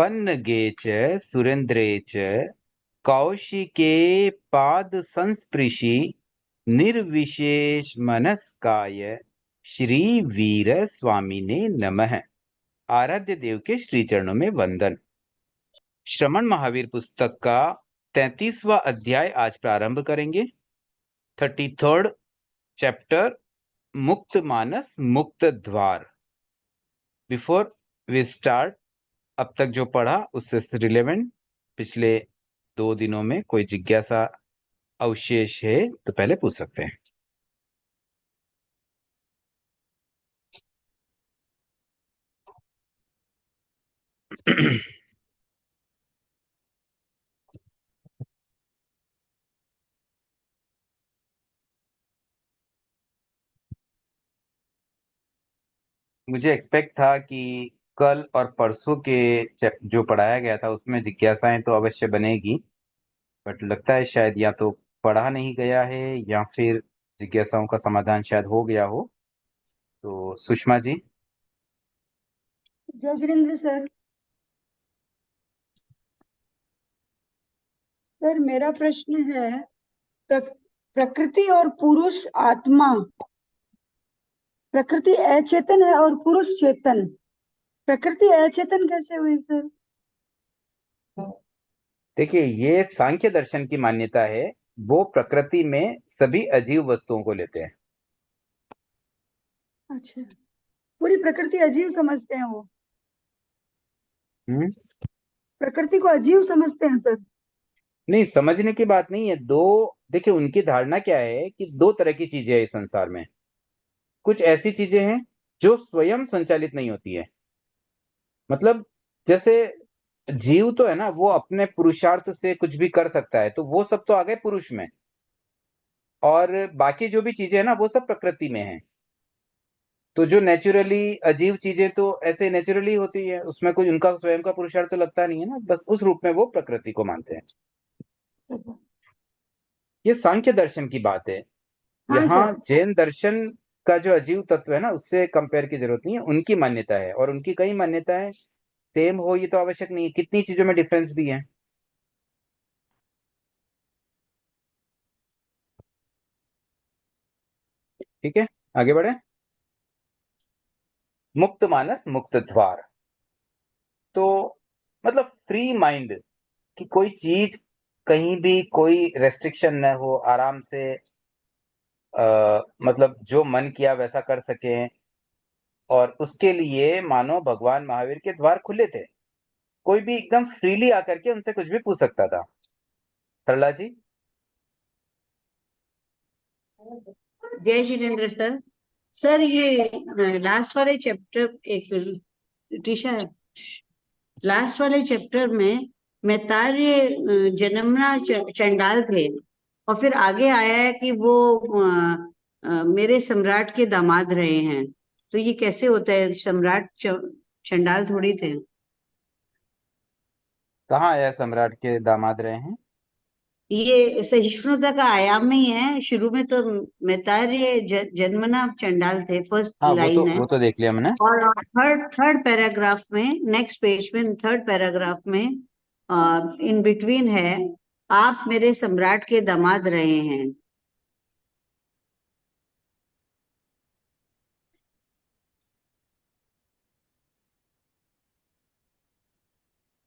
पन्नगे च सुरेन्द्रे च कौशिके पाद संस्पृशि निर्विशेष मनस्काय श्री वीर स्वामिने नमः। आराध्य देव के श्री चरणों में वंदन। श्रमण महावीर पुस्तक का 33वां अध्याय आज प्रारंभ करेंगे। 33rd चैप्टर, मुक्त मानस मुक्त द्वार। बिफोर वी स्टार्ट, अब तक जो पढ़ा उससे रिलेवेंट पिछले 2 दिनों में कोई जिज्ञासा अवशेष है तो पहले पूछ सकते हैं। मुझे एक्सपेक्ट था कि कल और परसों के जो पढ़ाया गया था उसमें जिज्ञासाएं तो अवश्य बनेगी, बट लगता है शायद या तो पढ़ा नहीं गया है या फिर जिज्ञासाओं का समाधान शायद हो गया हो। तो सुषमा जी। जय जिनेन्द्र सर। सर मेरा प्रश्न है, प्रकृति और पुरुष आत्मा, प्रकृति अचेतन है और पुरुष चेतन, प्रकृति अचेतन कैसे हुई सर? देखिए, ये सांख्य दर्शन की मान्यता है। वो प्रकृति में सभी अजीव वस्तुओं को लेते हैं। अच्छा, पूरी प्रकृति अजीव समझते हैं वो? प्रकृति को अजीव समझते हैं सर? नहीं, समझने की बात नहीं है। देखिए, उनकी धारणा क्या है कि 2 तरह की चीजें हैं इस संसार में। कुछ ऐसी चीजें हैं जो स्वयं संचालित नहीं होती है। मतलब जैसे जीव तो है ना, वो अपने पुरुषार्थ से कुछ भी कर सकता है, तो वो सब तो आ गए पुरुष में। और बाकी जो भी चीजें हैं ना, वो सब प्रकृति में है। तो जो नेचुरली अजीब चीजें तो ऐसे नेचुरली होती है, उसमें कोई उनका स्वयं का पुरुषार्थ तो लगता नहीं है ना, बस उस रूप में वो प्रकृति को मानते हैं। सर। ये सांख्य दर्शन की बात है। हाँ यहाँ सर। जैन दर्शन का जो अजीव तत्व है ना, उससे कंपेयर की जरूरत नहीं है। उनकी मान्यता है और उनकी कई मान्यताएं सेम हो ये तो आवश्यक नहीं है। कितनी चीजों में डिफरेंस भी है। ठीक है, आगे बढ़े। मुक्त मानस मुक्त द्वार, तो मतलब फ्री माइंड, कि कोई चीज कहीं भी कोई रेस्ट्रिक्शन न हो, आराम से मतलब जो मन किया वैसा कर सके। और उसके लिए मानो भगवान महावीर के द्वार खुले थे। कोई भी एकदम फ्रीली आकर के उनसे कुछ भी पूछ सकता था। सरला जी। जय जिनेन्द्र सर। सर ये लास्ट वाले चैप्टर, एक टीशा है, लास्ट वाले चैप्टर में मैतार्य जन्मना चंडाल थे, और फिर आगे आया है कि वो मेरे सम्राट के दामाद रहे हैं। तो ये कैसे होता है? सम्राट चंडाल थोड़ी थे। कहाँ आया सम्राट के दामाद रहे हैं? ये सहिष्णुता का आयाम में ही है। शुरू में तो मैतार्य जन्मना चंडाल थे, फर्स्ट हाँ, लाइन है। वो तो देख लिया मैंने। और थर्ड थर्ड पैराग्राफ में, नेक्स्ट पेज में, थर्ड पैराग्राफ में इन बिटवीन है, आप मेरे सम्राट के दामाद रहे हैं।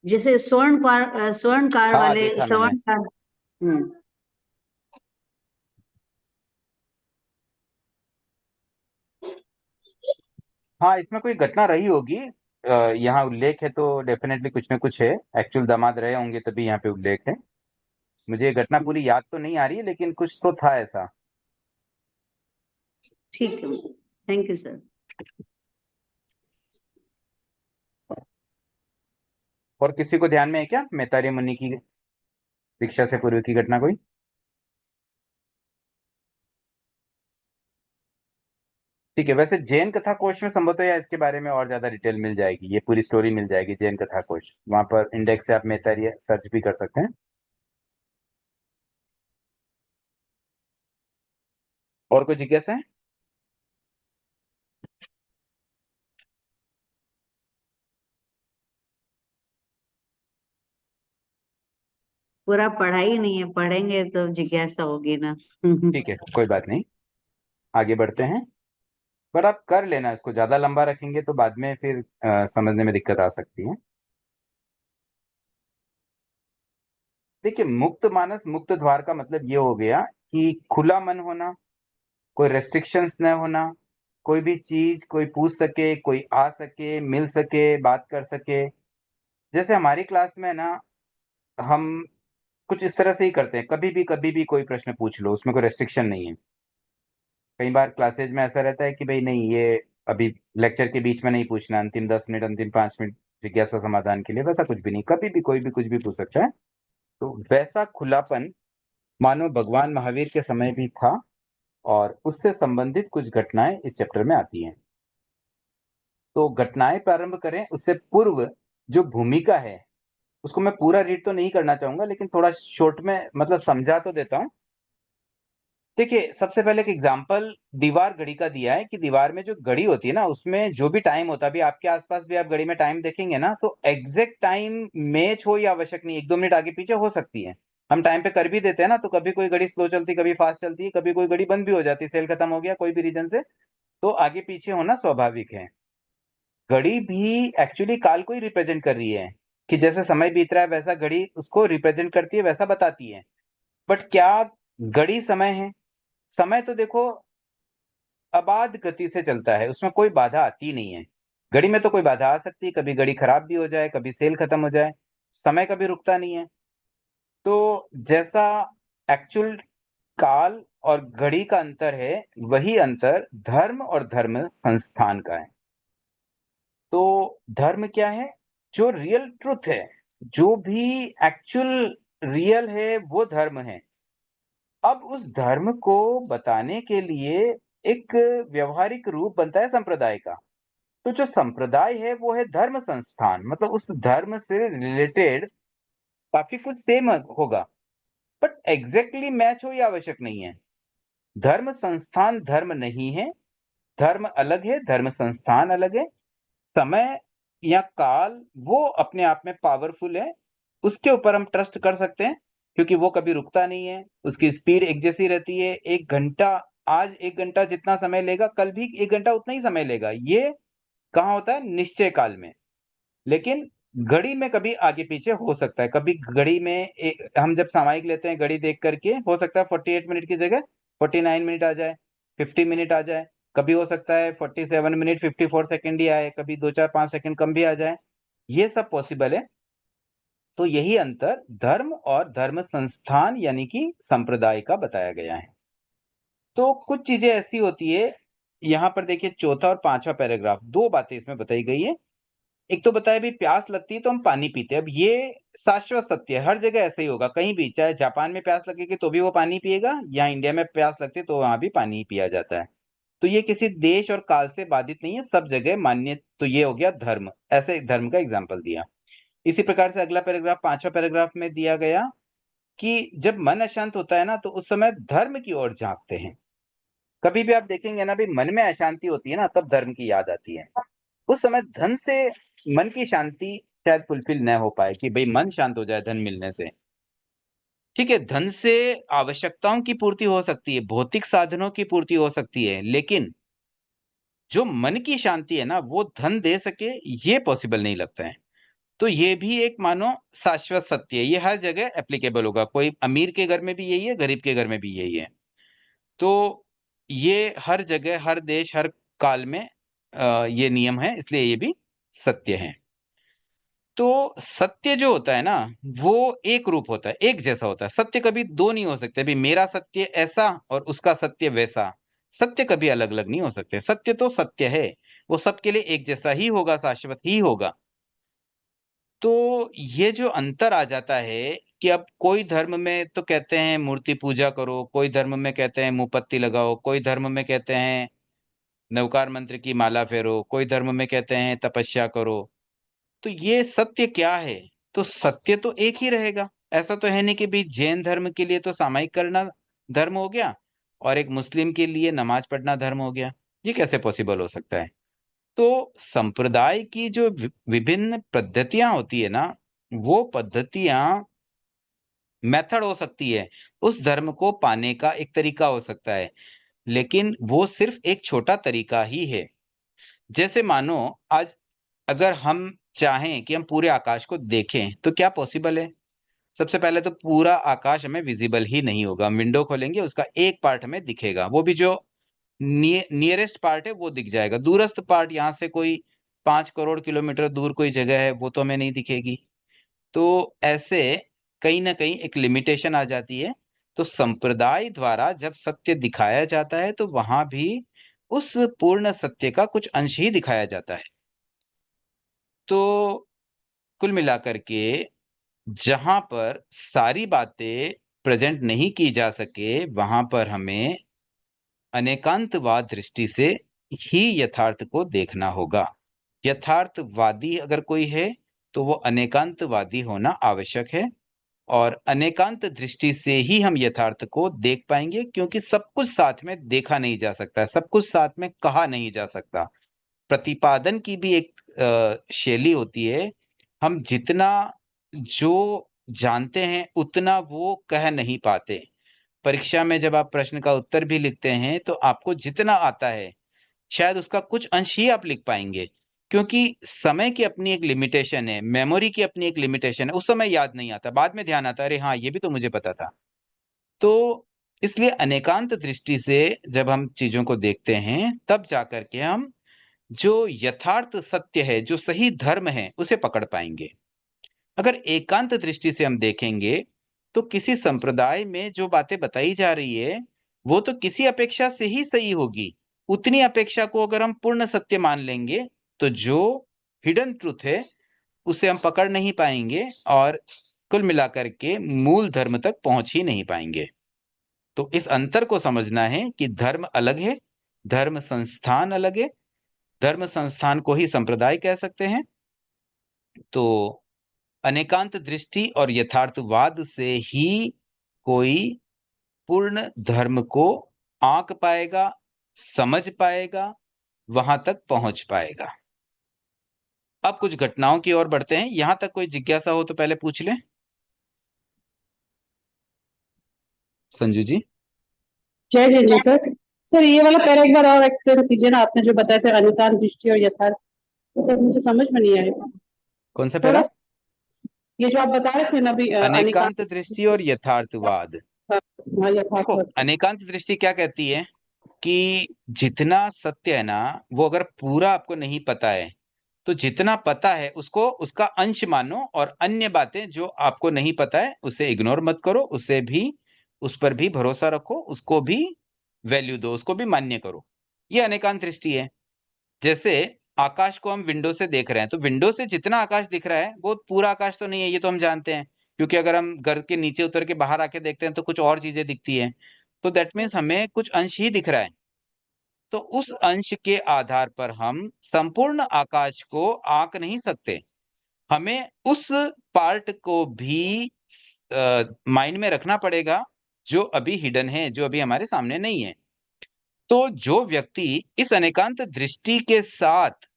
जैसे स्वर्णकार हाँ, वाले देखा मैंने। स्वर्णकार। हम्म। हाँ, इसमें कोई घटना रही होगी। यहाँ उल्लेख है तो डेफिनेटली कुछ ना कुछ है। एक्चुअल दामाद रहे होंगे तभी यहाँ पे उल्लेख है। मुझे ये घटना पूरी याद तो नहीं आ रही है, लेकिन कुछ तो था ऐसा। ठीक है, थैंक यू सर। और किसी को ध्यान में है क्या मैतारी मुनि की दीक्षा से पूर्व की घटना कोई? ठीक है। वैसे जैन कथा कोश में संभवतः या इसके बारे में और ज्यादा डिटेल मिल जाएगी, ये पूरी स्टोरी मिल जाएगी जैन कथा कोश। वहां पर इंडेक्स से आप मैतारी सर्च भी कर सकते हैं। और कोई जिज्ञासा है? पूरा पढ़ा ही नहीं है, पढ़ेंगे तो जिज्ञासा होगी ना। ठीक है, कोई बात नहीं, आगे बढ़ते हैं। पर आप कर लेना, इसको ज्यादा लंबा रखेंगे तो बाद में फिर समझने में दिक्कत आ सकती है। देखिए, मुक्त मानस मुक्त द्वार का मतलब ये हो गया कि खुला मन होना, कोई रेस्ट्रिक्शंस न होना, कोई भी चीज कोई पूछ सके, कोई आ सके, मिल सके, बात कर सके। जैसे हमारी क्लास में है ना, हम कुछ इस तरह से ही करते हैं, कभी भी कोई प्रश्न पूछ लो, उसमें कोई रेस्ट्रिक्शन नहीं है। कई बार क्लासेज में ऐसा रहता है कि भाई नहीं, ये अभी लेक्चर के बीच में नहीं पूछना, अंतिम 10 मिनट, अंतिम 5 मिनट जिज्ञासा समाधान के लिए। वैसा कुछ भी नहीं, कभी भी कोई भी कुछ भी पूछ सकता है। तो वैसा खुलापन मानो भगवान महावीर के समय भी था, और उससे संबंधित कुछ घटनाएं इस चैप्टर में आती हैं। तो घटनाएं प्रारंभ करें उससे पूर्व जो भूमिका है उसको मैं पूरा रीड तो नहीं करना चाहूंगा, लेकिन थोड़ा शॉर्ट में मतलब समझा तो देता हूँ। देखिए, सबसे पहले एक एग्जाम्पल दीवार घड़ी का दिया है कि दीवार में जो घड़ी होती है ना, उसमें जो भी टाइम होता है, अभी आपके आसपास भी आप घड़ी में टाइम देखेंगे ना, तो एग्जैक्ट टाइम मैच हो या आवश्यक नहीं, 1-2 मिनट आगे पीछे हो सकती है। हम टाइम पे कर भी देते हैं ना, तो कभी कोई घड़ी स्लो चलती, कभी फास्ट चलती है, कभी कोई घड़ी बंद भी हो जाती है, सेल खत्म हो गया कोई भी रीजन से, तो आगे पीछे होना स्वाभाविक है। घड़ी भी एक्चुअली काल को ही रिप्रेजेंट कर रही है, कि जैसे समय बीत रहा है वैसा घड़ी उसको रिप्रेजेंट करती है, वैसा बताती है। बट क्या घड़ी समय है? समय तो देखो अबाध गति से चलता है, उसमें कोई बाधा आती नहीं है। घड़ी में तो कोई बाधा आ सकती है, कभी घड़ी खराब भी हो जाए, कभी सेल खत्म हो जाए, समय कभी रुकता नहीं है। तो जैसा एक्चुअल काल और घड़ी का अंतर है, वही अंतर धर्म और धर्म संस्थान का है। तो धर्म क्या है? जो रियल ट्रुथ है, जो भी एक्चुअल रियल है, वो धर्म है। अब उस धर्म को बताने के लिए एक व्यवहारिक रूप बनता है संप्रदाय का। तो जो संप्रदाय है वो है धर्म संस्थान, मतलब उस धर्म से रिलेटेड काफी कुछ सेम होगा, बट एग्जैक्टली मैच हो यह आवश्यक नहीं है। धर्म संस्थान धर्म नहीं है, धर्म अलग है, धर्म संस्थान अलग है। समय या काल वो अपने आप में पावरफुल है, उसके ऊपर हम ट्रस्ट कर सकते हैं, क्योंकि वो कभी रुकता नहीं है, उसकी स्पीड एक जैसी रहती है। 1 घंटा, आज 1 घंटा जितना समय लेगा, कल भी 1 घंटा उतना ही समय लेगा। ये कहाँ होता है? निश्चय काल में। लेकिन घड़ी में कभी आगे पीछे हो सकता है, कभी घड़ी में हम जब सामयिक लेते हैं घड़ी देख करके, हो सकता है 48 मिनट की जगह 49 मिनट आ जाए, 50 मिनट आ जाए, कभी हो सकता है 47 मिनट 54 सेकेंड ही आए, कभी 2 4 5 सेकेंड कम भी आ जाए, ये सब पॉसिबल है। तो यही अंतर धर्म और धर्म संस्थान यानी कि संप्रदाय का बताया गया है। तो कुछ चीजें ऐसी होती है, यहाँ पर देखिए चौथा और पांचवा पैराग्राफ, दो बातें इसमें बताई गई है। एक तो बताया भी प्यास लगती है तो हम पानी पीते हैं। अब ये शाश्वत सत्य है, हर जगह ऐसे ही होगा, कहीं भी, चाहे जापान में प्यास लगेगी तो भी वो पानी पिएगा, या इंडिया में प्यास लगती है तो वहां भी पानी ही पिया जाता है। तो ये किसी देश और काल से बाधित नहीं है, सब जगह मान्य। तो ये हो गया धर्म, ऐसे धर्म का एग्जाम्पल दिया। इसी प्रकार से अगला पैराग्राफ, पांचवा पैराग्राफ में दिया गया कि जब मन अशांत होता है ना, तो उस समय धर्म की ओर झांकते हैं। कभी भी आप देखेंगे ना भी, मन में अशांति होती है ना, तब धर्म की याद आती है। उस समय धन से मन की शांति शायद फुलफिल न हो पाए, कि भाई मन शांत हो जाए धन मिलने से। ठीक है, धन से आवश्यकताओं की पूर्ति हो सकती है, भौतिक साधनों की पूर्ति हो सकती है, लेकिन जो मन की शांति है ना, वो धन दे सके, ये पॉसिबल नहीं लगता है। तो ये भी एक मानो शाश्वत सत्य है, ये हर जगह एप्लीकेबल होगा, कोई अमीर के घर में भी यही है, गरीब के घर में भी यही है। तो ये हर जगह, हर देश, हर काल में ये नियम है, इसलिए ये भी सत्य है। तो सत्य जो होता है ना, वो एक रूप होता है, एक जैसा होता है। सत्य कभी दो नहीं हो सकते, अभी मेरा सत्य ऐसा और उसका सत्य वैसा, सत्य कभी अलग अलग नहीं हो सकते। सत्य तो सत्य है, वो सबके लिए एक जैसा ही होगा, शाश्वत ही होगा। तो ये जो अंतर आ जाता है कि अब कोई धर्म में तो कहते हैं मूर्ति पूजा करो, कोई धर्म में कहते हैं मुंहपत्ती लगाओ, कोई धर्म में कहते हैं नवकार मंत्र की माला फेरो, कोई धर्म में कहते हैं तपस्या करो। तो ये सत्य क्या है? तो सत्य तो एक ही रहेगा। ऐसा तो है नहीं कि भी जैन धर्म के लिए तो सामायिक करना धर्म हो गया, और एक मुस्लिम के लिए नमाज पढ़ना धर्म हो गया। ये कैसे पॉसिबल हो सकता है? तो संप्रदाय की जो विभिन्न पद्धतियां होती है ना, वो पद्धतियां मेथड हो सकती है, उस धर्म को पाने का एक तरीका हो सकता है, लेकिन वो सिर्फ एक छोटा तरीका ही है। जैसे मानो आज अगर हम चाहें कि हम पूरे आकाश को देखें तो क्या पॉसिबल है? सबसे पहले तो पूरा आकाश हमें विजिबल ही नहीं होगा। हम विंडो खोलेंगे, उसका एक पार्ट हमें दिखेगा, वो भी जो नियरेस्ट पार्ट है वो दिख जाएगा। दूरस्थ पार्ट, यहाँ से कोई 5 करोड़ किलोमीटर दूर कोई जगह है, वो तो हमें नहीं दिखेगी। तो ऐसे कहीं ना कहीं एक लिमिटेशन आ जाती है। तो संप्रदाय द्वारा जब सत्य दिखाया जाता है तो वहां भी उस पूर्ण सत्य का कुछ अंश ही दिखाया जाता है। तो कुल मिलाकर के जहां पर सारी बातें प्रेजेंट नहीं की जा सके, वहां पर हमें अनेकांतवाद दृष्टि से ही यथार्थ को देखना होगा। यथार्थवादी अगर कोई है तो वो अनेकांतवादी होना आवश्यक है, और अनेकांत दृष्टि से ही हम यथार्थ को देख पाएंगे, क्योंकि सब कुछ साथ में देखा नहीं जा सकता, सब कुछ साथ में कहा नहीं जा सकता। प्रतिपादन की भी एक शैली होती है। हम जितना जो जानते हैं उतना वो कह नहीं पाते। परीक्षा में जब आप प्रश्न का उत्तर भी लिखते हैं तो आपको जितना आता है शायद उसका कुछ अंश ही आप लिख पाएंगे, क्योंकि समय की अपनी एक लिमिटेशन है, मेमोरी की अपनी एक लिमिटेशन है। उस समय याद नहीं आता, बाद में ध्यान आता है, अरे हाँ ये भी तो मुझे पता था। तो इसलिए अनेकांत दृष्टि से जब हम चीजों को देखते हैं तब जाकर के हम जो यथार्थ सत्य है, जो सही धर्म है, उसे पकड़ पाएंगे। अगर एकांत दृष्टि से हम देखेंगे तो किसी संप्रदाय में जो बातें बताई जा रही है वो तो किसी अपेक्षा से ही सही होगी। उतनी अपेक्षा को अगर हम पूर्ण सत्य मान लेंगे तो जो हिडन ट्रूथ है उसे हम पकड़ नहीं पाएंगे, और कुल मिलाकर के मूल धर्म तक पहुंच ही नहीं पाएंगे। तो इस अंतर को समझना है कि धर्म अलग है, धर्म संस्थान अलग है। धर्म संस्थान को ही संप्रदाय कह सकते हैं। तो अनेकांत दृष्टि और यथार्थवाद से ही कोई पूर्ण धर्म को आंक पाएगा, समझ पाएगा, वहां तक पहुंच पाएगा। अब कुछ घटनाओं की ओर बढ़ते हैं। यहां तक कोई जिज्ञासा हो तो पहले पूछ ले संजू जी। जय जिनेन्द्र सर। सर ये वाला पैरा एक बार और एक्सप्लेन कीजिए ना, आपने जो बताया था अनितान दृष्टि और यथार्थ, तो सर मुझे समझ में नहीं आया कौन सा थोड़ा। पैरा? ये जो आप बता रहे थे ना अभी अनेकांत दृष्टि और यथार्थवाद। हाँ, देखो, यथार्थ। अनेकांत दृष्टि क्या कहती है कि जितना सत्य है ना, वो अगर पूरा आपको नहीं पता है तो जितना पता है उसको उसका अंश मानो, और अन्य बातें जो आपको नहीं पता है उसे इग्नोर मत करो, उसे भी, उस पर भी भरोसा रखो, उसको भी वैल्यू दो, उसको भी मान्य करो। ये अनेकांत दृष्टि है। जैसे आकाश को हम विंडो से देख रहे हैं तो विंडो से जितना आकाश दिख रहा है वो पूरा आकाश तो नहीं है, ये तो हम जानते हैं, क्योंकि अगर हम घर के नीचे उतर के बाहर आके देखते हैं तो कुछ और चीजें दिखती हैं। तो दैट मीन्स हमें कुछ अंश ही दिख रहा है। तो उस अंश के आधार पर हम संपूर्ण आकाश को आंक नहीं सकते। हमें उस पार्ट को भी माइंड में रखना पड़ेगा जो अभी हिडन है, जो अभी हमारे सामने नहीं है। तो जो व्यक्ति इस अनेकांत दृष्टि के साथ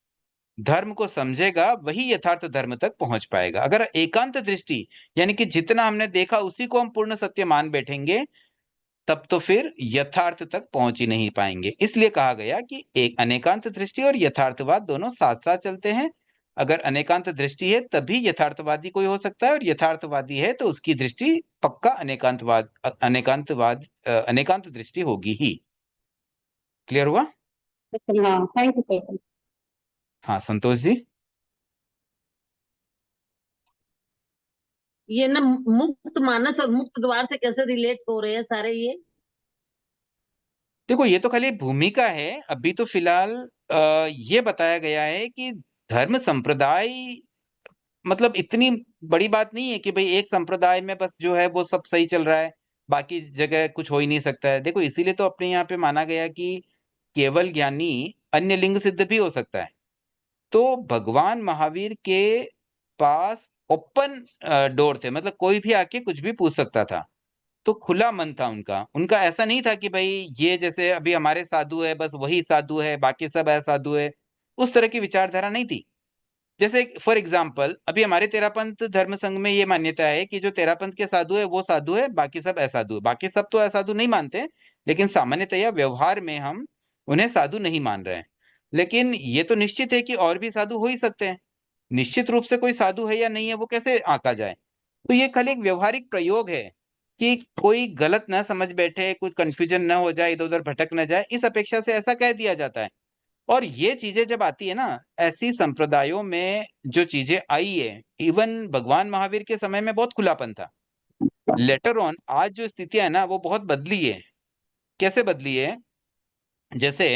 धर्म को समझेगा वही यथार्थ धर्म तक पहुंच पाएगा। अगर एकांत दृष्टि यानी कि जितना हमने देखा उसी को हम पूर्ण सत्य मान बैठेंगे तब तो फिर यथार्थ तक पहुंच ही नहीं पाएंगे। इसलिए कहा गया कि एक अनेकांत दृष्टि और यथार्थवाद दोनों साथ साथ चलते हैं। अगर अनेकांत दृष्टि है तभी यथार्थवादी कोई हो सकता है, और यथार्थवादी है तो उसकी दृष्टि पक्का अनेकांत दृष्टि होगी ही। क्लियर हुआ? हाँ, थैंक यू सर। हाँ संतोष जी। ये ना मुक्त मानस और मुक्त द्वार से कैसे रिलेट हो रहे हैं सारे ये? देखो, ये तो खाली भूमिका है। अभी तो फिलहाल ये बताया गया है कि धर्म संप्रदाय मतलब इतनी बड़ी बात नहीं है कि भाई एक संप्रदाय में बस जो है वो सब सही चल रहा है, बाकी जगह कुछ हो ही नहीं सकता है। देखो, इसीलिए तो अपने यहाँ पे माना गया कि केवल ज्ञानी अन्य लिंग सिद्ध भी हो सकता है। तो भगवान महावीर के पास ओपन डोर थे, मतलब कोई भी आके कुछ भी पूछ सकता था। तो खुला मन था उनका। उनका ऐसा नहीं था कि भाई ये जैसे अभी हमारे साधु है बस वही साधु है, बाकी सब असाधु है। उस तरह की विचारधारा नहीं थी। जैसे फॉर एग्जाम्पल अभी हमारे तेरापंथ धर्म संघ में ये मान्यता है कि जो तेरापंथ के साधु है वो साधु है, बाकी सब असाधु है। बाकी सब तो असाधु नहीं मानते, लेकिन सामान्यतया व्यवहार में हम उन्हें साधु नहीं मान रहे हैं। लेकिन ये तो निश्चित है कि और भी साधु हो ही सकते हैं। निश्चित रूप से कोई साधु है या नहीं है वो कैसे आंका जाए? तो ये खाली एक व्यवहारिक प्रयोग है कि कोई गलत ना समझ बैठे, कुछ कंफ्यूजन ना हो जाए, इधर उधर भटक ना जाए, इस अपेक्षा से ऐसा कह दिया जाता है। और ये चीजें जब आती है ना, ऐसी संप्रदायों में जो चीजें आई है, इवन भगवान महावीर के समय में बहुत खुलापन था। लेटर ऑन आज जो स्थितियां है ना वो बहुत बदली है। कैसे बदली है? जैसे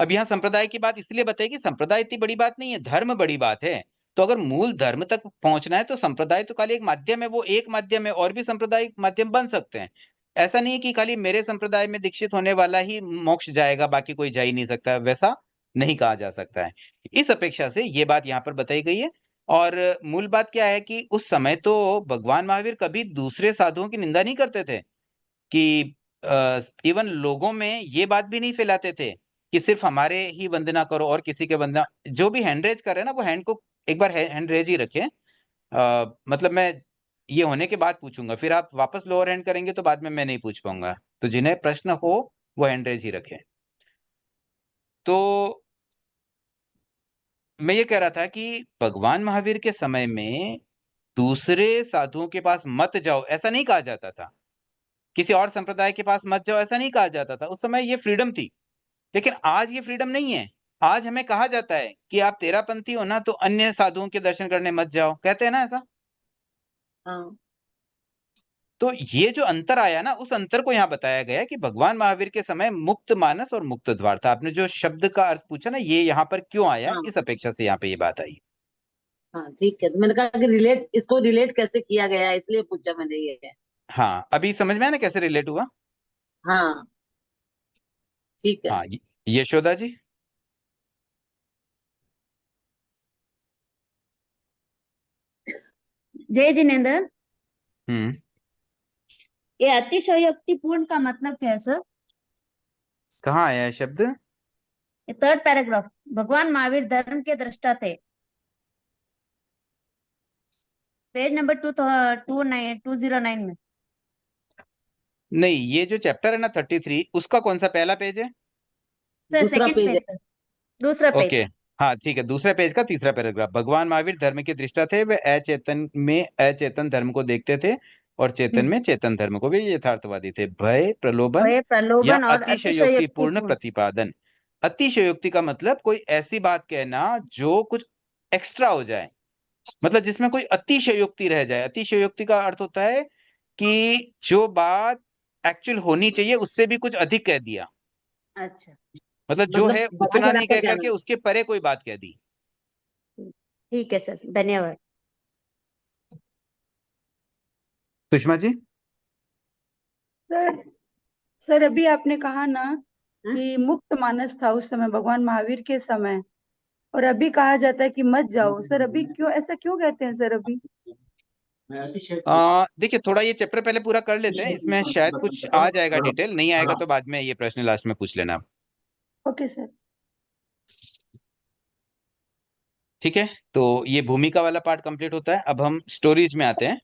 अब यहाँ संप्रदाय की बात इसलिए बताई कि संप्रदाय इतनी बड़ी बात नहीं है, धर्म बड़ी बात है। तो अगर मूल धर्म तक पहुंचना है तो संप्रदाय तो खाली एक माध्यम है, वो एक माध्यम है, और भी सांप्रदायिक माध्यम बन सकते हैं। ऐसा नहीं है कि खाली मेरे संप्रदाय में दीक्षित होने वाला ही मोक्ष जाएगा, बाकी कोई जा ही नहीं सकता, वैसा नहीं कहा जा सकता है। इस अपेक्षा से ये बात यहाँ पर बताई गई है। और मूल बात क्या है कि उस समय तो भगवान महावीर कभी दूसरे साधुओं की निंदा नहीं करते थे, कि इवन लोगों में ये बात भी नहीं फैलाते थे कि सिर्फ हमारे ही वंदना करो और किसी के वंदना। जो भी हैंड रेज कर रहे हैं ना वो हैंड को एक बार हैंड रेज ही रखें। मतलब मैं ये होने के बाद पूछूंगा, फिर आप वापस लोअर हैंड करेंगे तो बाद में मैं नहीं पूछ पाऊंगा। तो जिन्हें प्रश्न हो वो हैंड रेज ही रखें। तो मैं ये कह रहा था कि भगवान महावीर के समय में दूसरे साधुओं के पास मत जाओ ऐसा नहीं कहा जाता था, किसी और संप्रदाय के पास मत जाओ ऐसा नहीं कहा जाता था। उस समय ये फ्रीडम थी। लेकिन आज ये फ्रीडम नहीं है। आज हमें कहा जाता है कि आप तेरापंथी हो ना तो अन्य साधुओं के दर्शन करने मत जाओ, कहते हैं ना ऐसा। हाँ। तो ये जो अंतर आया ना, उस अंतर को यहाँ बताया गया कि भगवान महावीर के समय मुक्त मानस और मुक्त द्वार था। आपने जो शब्द का अर्थ पूछा ना, ये यहाँ पर क्यों आया, हाँ। इस अपेक्षा से यहाँ पे ये बात आई। हाँ ठीक है, तो मैंने कहा कि रिलेट, इसको रिलेट कैसे किया गया है, इसलिए पूछा मैंने ये। हाँ, अभी समझ में आया ना कैसे रिलेट हुआ? हाँ ठीक है। हाँ, यशोदा जी। जय जिनेन्द्र, हम्म। ये अतिशयोक्तिपूर्ण का मतलब क्या है सर? कहाँ आया है शब्द? ये थर्ड पैराग्राफ, भगवान महावीर धर्म के दृष्टा थे, पेज नंबर 209 में। नहीं, ये जो चैप्टर है ना 33, उसका कौन सा पहला पेज है? सर दूसरा सेकंड पेज पेज है। सर, दूसरा पेज। ओके। हाँ ठीक है, दूसरे पेज का तीसरा पैराग्राफ। भगवान महावीर धर्म के दृष्टा थे, वे अचेतन में अचेतन धर्म को देखते थे और चेतन में चेतन धर्म को। भी यथार्थवादी थे। भय, प्रलोभन भय, या प्रलोभन और अतिशयोक्तिपूर्ण अतिशयोक्तिपूर्ण। प्रतिपादन। अतिशयोक्ति का मतलब कोई ऐसी बात कहना जो कुछ एक्स्ट्रा हो जाए, मतलब जिसमें कोई अतिशयोक्ति रह जाए। अतिशयोक्ति का अर्थ होता है कि जो बात एक्चुअल होनी चाहिए उससे भी कुछ अधिक कह दिया। अच्छा, मतलब जो मतलब है बढ़ा उतना चढ़ा नहीं कर कह करके कहना। उसके परे कोई बात कह दी। ठीक है सर, धन्यवाद। सुषमा जी। सर सर अभी आपने कहा ना हाँ? कि मुक्त मानस था उस समय भगवान महावीर के समय, और अभी कहा जाता है कि मत जाओ। सर अभी क्यों, ऐसा क्यों कहते हैं सर अभी? देखिए, थोड़ा ये चैप्टर पहले पूरा कर लेते हैं, इसमें शायद कुछ आ जाएगा डिटेल, नहीं आएगा तो बाद में ये प्रश्न लास्ट में पूछ लेना आप। Okay sir. ठीक है, तो ये भूमिका वाला पार्ट कंप्लीट होता है। अब हम स्टोरीज में आते हैं।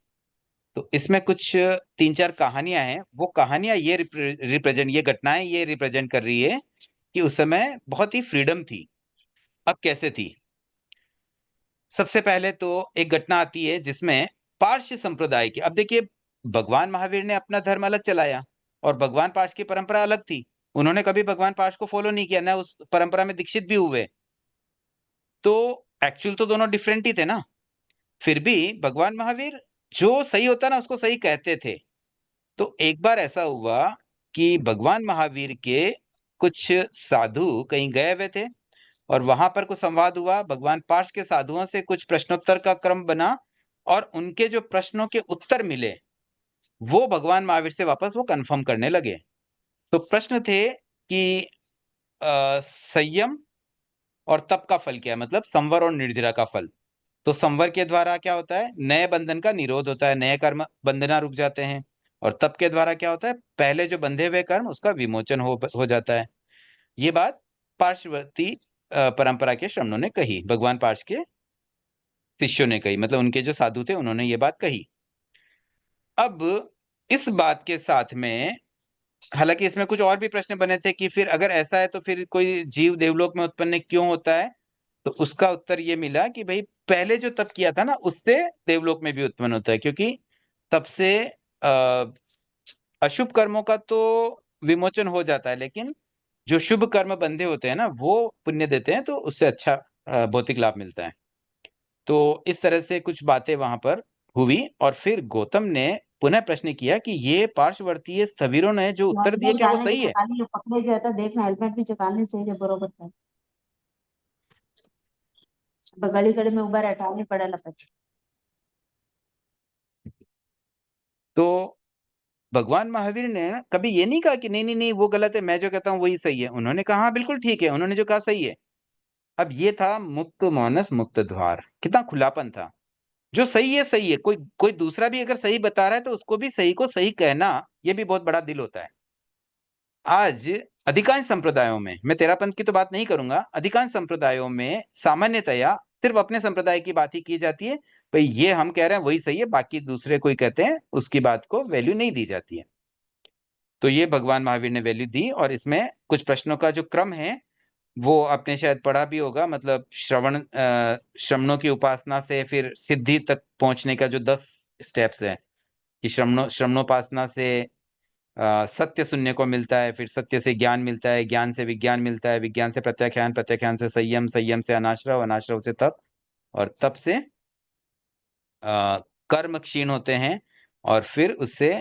तो इसमें कुछ 3-4 कहानियां हैं। वो कहानियां ये रिप्रेजेंट, ये घटनाएं ये रिप्रेजेंट कर रही है कि उस समय बहुत ही फ्रीडम थी। अब कैसे थी? सबसे पहले तो एक घटना आती है जिसमें पारशी संप्रदाय की, अब देखिए भगवान महावीर ने अपना धर्म अलग चलाया और भगवान पार्श की परंपरा अलग थी। उन्होंने कभी भगवान पार्श को फॉलो नहीं किया, ना उस परंपरा में दीक्षित भी हुए। तो एक्चुअल तो दोनों डिफरेंट ही थे ना। फिर भी भगवान महावीर जो सही होता ना उसको सही कहते थे। तो एक बार ऐसा हुआ कि भगवान महावीर के कुछ साधु कहीं गए हुए थे और वहां पर कुछ संवाद हुआ। भगवान पार्श के साधुओं से कुछ प्रश्नोत्तर का क्रम बना और उनके जो प्रश्नों के उत्तर मिले वो भगवान महावीर से वापस वो कंफर्म करने लगे। तो प्रश्न थे कि संयम और तप का फल क्या है, मतलब संवर और निर्जरा का फल। तो संवर के द्वारा क्या होता है, नए बंधन का निरोध होता है, नए कर्म बंधना रुक जाते हैं। और तप के द्वारा क्या होता है, पहले जो बंधे हुए कर्म उसका विमोचन हो जाता है। ये बात पार्श्ववर्ती परंपरा के श्रमणों ने कही भगवान पार्श के शिष्यों ने कही, मतलब उनके जो साधु थे उन्होंने ये बात कही। अब इस बात के साथ में, हालांकि इसमें कुछ और भी प्रश्न बने थे कि फिर अगर ऐसा है तो फिर कोई जीव देवलोक में उत्पन्न क्यों होता है, तो उसका उत्तर ये मिला कि भाई पहले जो तप किया था ना उससे देवलोक में भी उत्पन्न होता है, क्योंकि तब से अशुभ कर्मों का तो विमोचन हो जाता है, लेकिन जो शुभ कर्म बंधे होते हैं ना वो पुण्य देते हैं, तो उससे अच्छा भौतिक लाभ मिलता है। तो इस तरह से कुछ बातें वहां पर हुई, और फिर गौतम ने पुनः प्रश्न किया कि ये पार्श्ववर्तीय स्थविरों ने जो उत्तर दिया क्या वो सही है? पकड़े जाता देखना हेल्मेट भी चकाने चाहिए बरोबर था गली गली में उभा हटाने पड़ेला પછી तो भगवान महावीर ने कभी ये नहीं कहा कि नहीं नहीं नहीं वो गलत है, मैं जो कहता हूँ वही सही है। उन्होंने कहा हाँ बिल्कुल ठीक है, उन्होंने जो कहा सही है। अब ये था मुक्त मानस मुक्त द्वार, कितना खुलापन था। जो सही है सही है, कोई कोई दूसरा भी अगर सही बता रहा है तो उसको भी सही को सही कहना, ये भी बहुत बड़ा दिल होता है। आज अधिकांश संप्रदायों में, मैं तेरापंथ की तो बात नहीं करूंगा, अधिकांश संप्रदायों में सामान्यतया सिर्फ अपने संप्रदाय की बात ही की जाती है। भाई ये हम कह रहे हैं वही सही है, बाकी दूसरे कोई कहते हैं उसकी बात को वैल्यू नहीं दी जाती है। तो ये भगवान महावीर ने वैल्यू दी, और इसमें कुछ प्रश्नों का जो क्रम है वो आपने शायद पढ़ा भी होगा, मतलब श्रमणों की उपासना से फिर सिद्धि तक पहुंचने का जो 10 स्टेप्स है, कि श्रमणोपासना से सत्य सुनने को मिलता है, फिर सत्य से ज्ञान मिलता है, ज्ञान से विज्ञान मिलता है, विज्ञान से प्रत्याख्यान, प्रत्याख्यान से संयम, संयम से अनाश्रव, अनाश्रव से तप, और तप से कर्म क्षीण होते हैं, और फिर उससे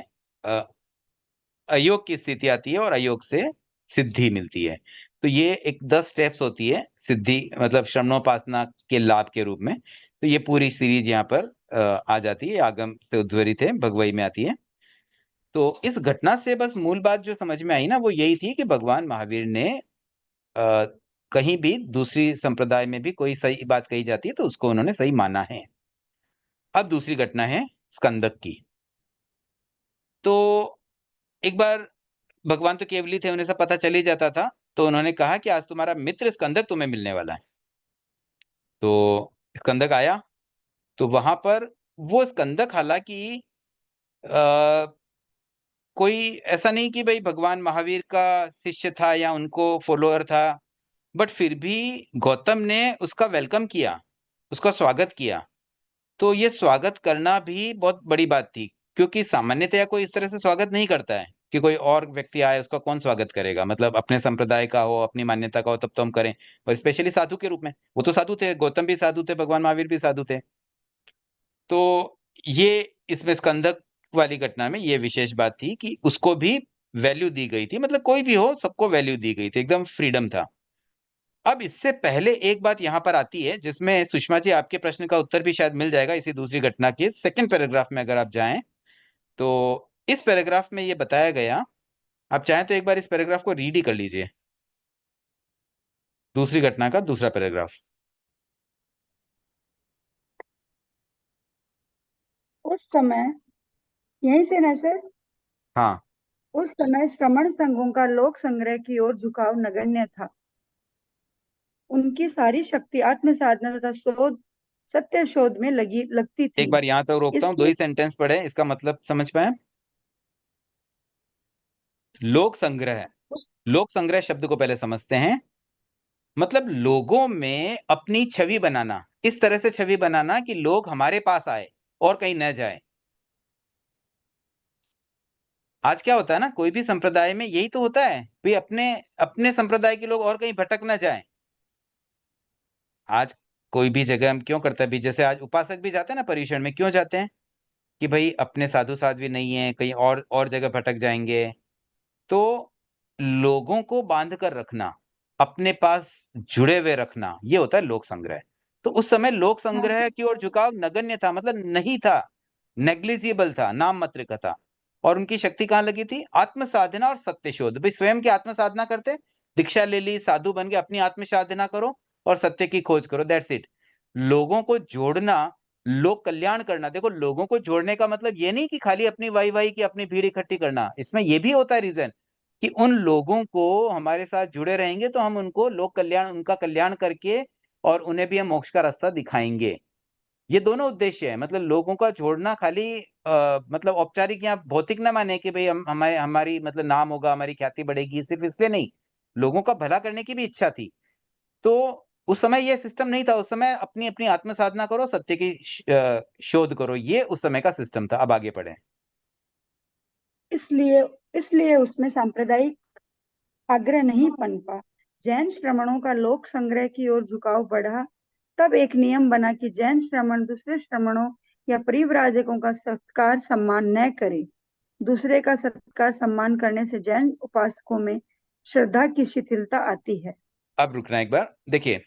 अयोग की स्थिति आती है, और अयोग से सिद्धि मिलती है। तो ये एक 10 स्टेप्स होती है सिद्धि, मतलब श्रमणोपासना के लाभ के रूप में। तो ये पूरी सीरीज यहाँ पर आ जाती है, आगम से उद्धृत है, भगवई में आती है। तो इस घटना से बस मूल बात जो समझ में आई ना वो यही थी कि भगवान महावीर ने आ, कहीं भी दूसरी संप्रदाय में भी कोई सही बात कही जाती है तो उसको उन्होंने सही माना है। अब दूसरी घटना है स्कंदक की। तो एक बार भगवान तो केवली थे, उन्हें सब पता चल ही जाता था, तो उन्होंने कहा कि आज तुम्हारा मित्र स्कंदक तुम्हें मिलने वाला है। तो स्कंदक आया, तो वहां पर वो स्कंदक हालांकि कोई ऐसा नहीं कि भाई भगवान महावीर का शिष्य था या उनको फॉलोअर था, बट फिर भी गौतम ने उसका वेलकम किया, उसका स्वागत किया। तो ये स्वागत करना भी बहुत बड़ी बात थी, क्योंकि सामान्यतया कोई इस तरह से स्वागत नहीं करता है कि कोई और व्यक्ति आए उसका कौन स्वागत करेगा, मतलब अपने संप्रदाय का हो, अपनी मान्यता का हो, तब तो हम करें, और स्पेशली साधु के रूप में। वो तो साधु थे, गौतम भी साधु थे, भगवान महावीर भी साधु थे। तो ये इसमें स्कंदक वाली घटना में ये विशेष बात थी कि उसको भी वैल्यू दी गई थी, मतलब कोई भी हो सबको वैल्यू दी गई थी, एकदम फ्रीडम था। अब इससे पहले एक बात यहां पर आती है जिसमें सुषमा जी आपके प्रश्न का उत्तर भी शायद मिल जाएगा, इसी दूसरी घटना के सेकंड पैराग्राफ में अगर आप जाएं तो इस पैराग्राफ में ये बताया गया, आप चाहें तो एक बार इस पैराग्राफ को रीड ही कर लीजिए, दूसरी घटना का दूसरा पैराग्राफ। उस समय, यहीं से ना सर? हाँ, उस समय श्रमण संघों का लोक संग्रह की ओर झुकाव नगण्य था। उनकी सारी शक्ति आत्म साधना तथा शोध, सत्य शोध में लगती एक थी। बार यहां तक रोकता हूं, 2 ही इसलिए सेंटेंस पढ़े, इसका मतलब समझ पाए। लोक संग्रह, लोक संग्रह शब्द को पहले समझते हैं। मतलब लोगों में अपनी छवि बनाना, इस तरह से छवि बनाना कि लोग हमारे पास आए और कहीं न जाए। आज क्या होता है ना, कोई भी संप्रदाय में यही तो होता है, भाई अपने अपने संप्रदाय के लोग और कहीं भटक ना जाए। आज कोई भी जगह हम क्यों करते हैं, भी जैसे आज उपासक भी जाते हैं ना परिषण में, क्यों जाते हैं कि भाई अपने साधु साध्वी नहीं है, कहीं और जगह भटक जाएंगे। तो लोगों को बांध कर रखना, अपने पास जुड़े हुए रखना, ये होता है लोक संग्रह। तो उस समय लोक संग्रह की ओर झुकाव नगण्य था, मतलब नहीं था, नेग्लिजिबल था, नाम मात्र का था। और उनकी शक्ति कहां लगी थी? आत्म साधना और सत्य शोध। भाई स्वयं की आत्म साधना करते, दीक्षा ले ली, साधु बन के अपनी आत्म साधना करो और सत्य की खोज करो, दैट्स इट। लोगों को जोड़ना, लोक कल्याण करना। देखो लोगों को जोड़ने का मतलब ये नहीं कि खाली अपनी वाई वाई की अपनी भीड़ इकट्ठी करना, इसमें ये भी होता है रीजन कि उन लोगों को हमारे साथ जुड़े रहेंगे तो हम उनको लोक कल्याण, उनका कल्याण करके और उन्हें भी हम मोक्ष का रास्ता दिखाएंगे। ये दोनों उद्देश्य है। मतलब लोगों का जोड़ना खाली मतलब औपचारिक या भौतिक ना माने कि भाई हम हमारे हमारी मतलब नाम होगा, हमारी ख्याति बढ़ेगी, सिर्फ इसलिए नहीं, लोगों का भला करने की भी इच्छा थी। तो उस समय ये सिस्टम नहीं था। उस समय अपनी अपनी आत्म साधना करो, सत्य की शोध करो, ये उस समय का सिस्टम था। अब आगे बढ़े। इसलिए इसलिए उसमें सांप्रदायिक आग्रह नहीं पनपा। जैन श्रमणों का लोक संग्रह की ओर झुकाव बढ़ा। तब एक नियम बना कि जैन श्रमण दूसरे श्रमणों या परिव्राजकों का सत्कार सम्मान न करे। दूसरे का सत्कार सम्मान करने से जैन उपासकों में श्रद्धा की शिथिलता आती है। अब रुकना एक बार, देखिए,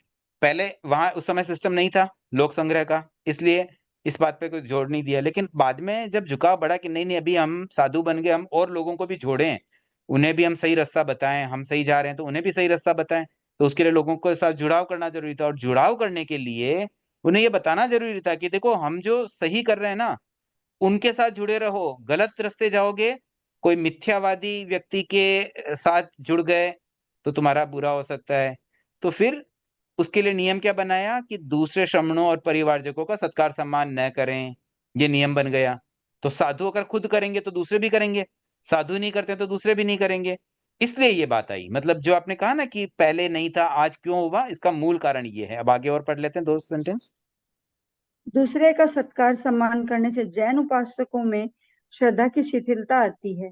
पहले वहां उस समय सिस्टम नहीं था लोक संग्रह का, इसलिए इस बात पे कोई जोर नहीं दिया। लेकिन बाद में जब झुकाव बढ़ा कि नहीं नहीं, अभी हम साधु बन गए, हम और लोगों को भी जोड़ें, उन्हें भी हम सही रास्ता बताएं, हम सही जा रहे हैं तो उन्हें भी सही रास्ता बताएं, तो उसके लिए लोगों के साथ जुड़ाव करना जरूरी था। और जुड़ाव करने के लिए उन्हें ये बताना जरूरी था कि देखो, हम जो सही कर रहे हैं ना, उनके साथ जुड़े रहो। गलत रास्ते जाओगे, कोई मिथ्यावादी व्यक्ति के साथ जुड़ गए तो तुम्हारा बुरा हो सकता है। तो फिर उसके लिए नियम क्या बनाया कि दूसरे श्रमणों और परिवारजकों का सत्कार सम्मान न करें, ये नियम बन गया। तो साधु अगर खुद करेंगे तो दूसरे भी करेंगे, साधु नहीं करते तो दूसरे भी नहीं करेंगे। इसलिए ये बात आई। मतलब जो आपने कहा ना कि पहले नहीं था आज क्यों हुआ, इसका मूल कारण ये है। अब आगे और पढ़ लेते हैं दो सेंटेंस। दूसरे का सत्कार सम्मान करने से जैन उपासकों में श्रद्धा की शिथिलता आती है।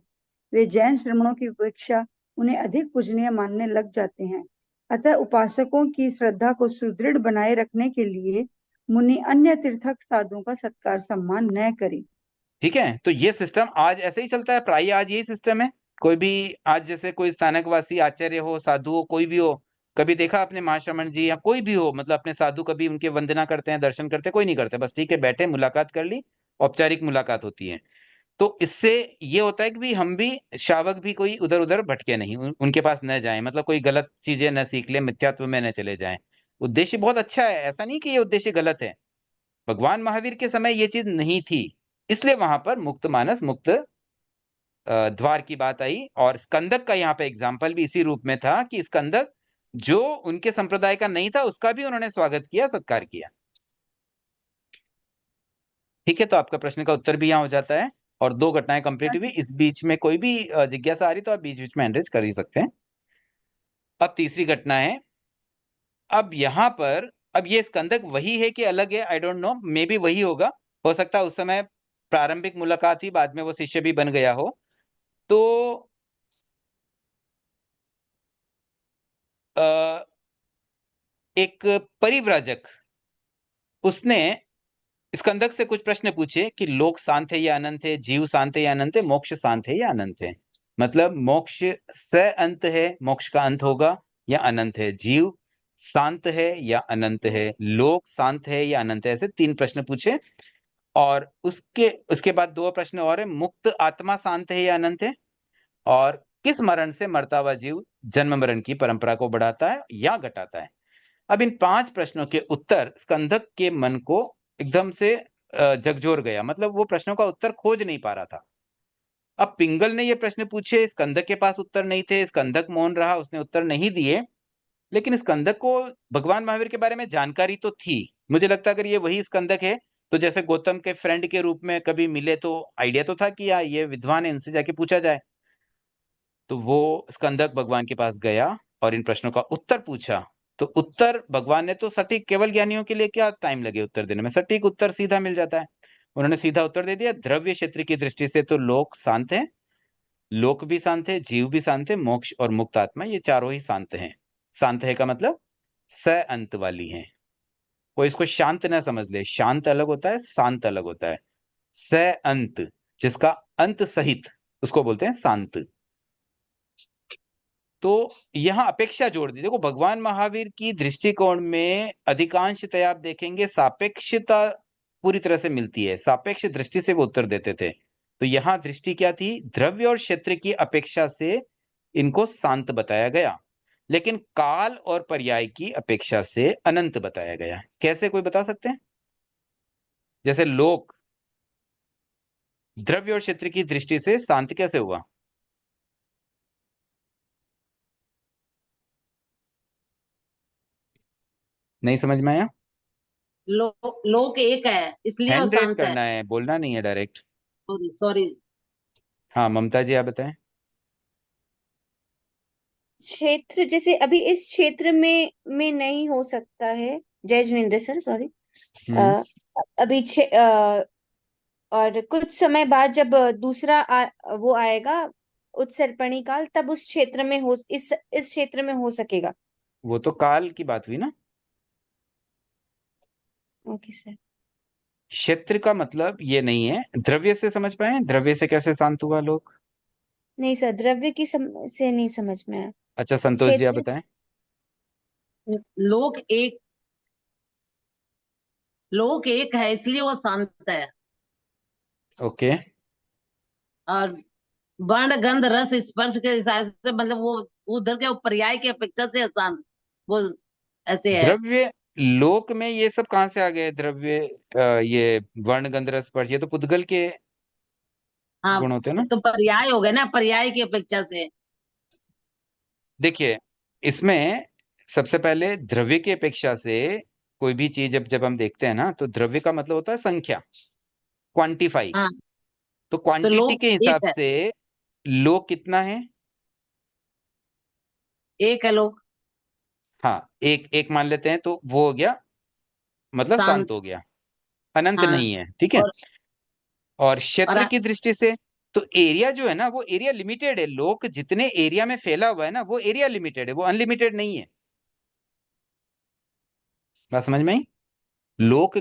वे जैन श्रमणों की उपेक्षा उन्हें अधिक पूजनीय मानने लग जाते हैं। अतः उपासकों की श्रद्धा को सुदृढ़ बनाए रखने के लिए मुनि अन्य तीर्थक साधुओं का सत्कार सम्मान न करें। ठीक है, तो ये सिस्टम आज ऐसे ही चलता है, प्राय आज यही सिस्टम है। कोई भी आज जैसे कोई स्थानकवासी आचार्य हो, साधु हो, कोई भी हो, कभी देखा आपने महाश्रमण जी या कोई भी हो, मतलब अपने साधु कभी उनके वंदना करते हैं, दर्शन करते हैं? कोई नहीं करते। बस ठीक है, बैठे, मुलाकात कर ली, औपचारिक मुलाकात होती है। तो इससे ये होता है कि भी हम भी श्रावक भी कोई उधर उधर भटके नहीं, उनके पास न जाएं, मतलब कोई गलत चीजें न सीख ले, मिथ्यात्व में न चले जाएं। उद्देश्य बहुत अच्छा है, ऐसा नहीं कि ये उद्देश्य गलत है। भगवान महावीर के समय ये चीज नहीं थी, इसलिए वहां पर मुक्त मानस, मुक्त द्वार की बात आई। और स्कंदक का यहाँ पे एग्जाम्पल भी इसी रूप में था कि स्कंदक जो उनके संप्रदाय का नहीं था, उसका भी उन्होंने स्वागत किया, सत्कार किया। ठीक है, तो आपका प्रश्न का उत्तर भी यहाँ हो जाता है और दो घटनाएं कंप्लीट हुई। इस बीच में कोई भी जिज्ञासा आ रही तो आप बीच बीच में एंड्रेस कर ही सकते हैं। अब तीसरी घटना है। अब यहाँ पर, अब ये स्कंदक वही है कि अलग है, I don't know, may be वही होगा। हो सकता है उस समय प्रारंभिक मुलाकात ही, बाद में वो शिष्य भी बन गया हो। तो अ, एक परिव्राजक, उसने स्कंदक से कुछ प्रश्न पूछे कि लोक शांत है या अनंत है, जीव शांत है या अनंत है, मोक्ष शांत है या अनंत है। मतलब मोक्ष स अंत है, मोक्ष का अंत होगा या अनंत है, जीव शांत है या अनंत है, लोक शांत है या अनंत है। ऐसे तीन प्रश्न पूछे। और उसके उसके बाद दो प्रश्न और है, मुक्त आत्मा शांत है या अनंत है, और किस मरण से मरता हुआ जीव जन्म मरण की परंपरा को बढ़ाता है या घटाता है। अब इन पांच प्रश्नों के उत्तर स्कंदक के मन को एकदम से झकझोर गया। मतलब वो प्रश्नों का उत्तर खोज नहीं पा रहा था। अब पिंगल ने ये प्रश्न पूछे, स्कंदक के पास उत्तर नहीं थे, स्कंदक मौन रहा, उसने उत्तर नहीं दिए। लेकिन स्कंदक को भगवान महावीर के बारे में जानकारी तो थी। मुझे लगता है अगर ये वही स्कंदक है, तो जैसे गौतम के फ्रेंड के रूप में कभी मिले तो आइडिया तो था कि यार ये विद्वान है, इनसे जाके पूछा जाए। तो वो स्कंदक भगवान के पास गया और इन प्रश्नों का उत्तर पूछा। तो उत्तर भगवान ने तो सटीक, केवल ज्ञानियों के लिए क्या टाइम लगे उत्तर देने में, सटीक उत्तर सीधा मिल जाता है। उन्होंने सीधा उत्तर दे दिया, द्रव्य क्षेत्र की दृष्टि से तो लोक शांत है, लोक भी शांत है, जीव भी शांत है, मोक्ष और मुक्त आत्मा ये चारों ही शांत हैं। शांत है का मतलब स अंत वाली हैं। कोई इसको शांत ना समझ ले, शांत अलग होता है, शांत अलग होता है। स अंत, जिसका अंत सहित, उसको बोलते हैं शांत। तो यहां अपेक्षा जोड़ दी। देखो, भगवान महावीर की दृष्टिकोण में अधिकांशतः आप देखेंगे सापेक्षता पूरी तरह से मिलती है, सापेक्ष दृष्टि से वो उत्तर देते थे। तो यहां दृष्टि क्या थी, द्रव्य और क्षेत्र की अपेक्षा से इनको शांत बताया गया, लेकिन काल और पर्याय की अपेक्षा से अनंत बताया गया। कैसे, कोई बता सकते हैं? जैसे लोक द्रव्य और क्षेत्र की दृष्टि से शांत कैसे हुआ? नहीं समझ में आया? लोक एक है इसलिए वो हैंड रेज शांत है। करना है, बोलना नहीं है डायरेक्ट। Sorry sorry. हाँ ममता जी आप बताएं। क्षेत्र जैसे अभी इस क्षेत्र में नहीं हो सकता है। जय जिनेन्द्र सर, सॉरी। हम्म। अभी और कुछ समय बाद जब दूसरा वो आएगा उत्सर्पणी काल, तब उस क्षेत्र में हो इस क्षेत्र में हो सकेगा। वो तो काल की बात हुई ना। Okay sir. क्षेत्र का मतलब ये नहीं है। द्रव्य से समझ पाए, द्रव्य से कैसे शांत हुआ लोक? नहीं सर, द्रव्य की से नहीं समझ में आया। अच्छा संतोष जी आप क्षेत्र। बताएं। लोक एक, लोक एक है इसलिए वो शांत है। ओके। और वर्ण गंध रस स्पर्श के हिसाब से मतलब वो उधर के पर्याय की अपेक्षा से शांत वो ऐसे है। द्रव्य लोक में ये सब कहाँ से आ गए द्रव्य? ये वर्ण गंध रस स्पर्श, ये तो पुद्गल के हाँ गुण होते हैं ना। तो पर्याय हो गए ना, पर्याय की अपेक्षा से। देखिए इसमें सबसे पहले द्रव्य की अपेक्षा से कोई भी चीज जब जब हम देखते हैं ना, तो द्रव्य का मतलब होता है संख्या, क्वांटिफाई। हाँ तो तो क्वांटिटी लोक के एक हिसाब है, से लोक कितना है? एक है लोक। हाँ एक एक मान लेते हैं, तो वो हो गया, मतलब शांत। शांत हो गया, अनंत हाँ नहीं है, ठीक है। और और और क्षेत्र की दृष्टि से तो एरिया जो है ना, वो एरिया लिमिटेड है। लोक जितने एरिया में फैला हुआ है ना, वो एरिया लिमिटेड है, वो अनलिमिटेड नहीं है। बात समझ में आई? लोक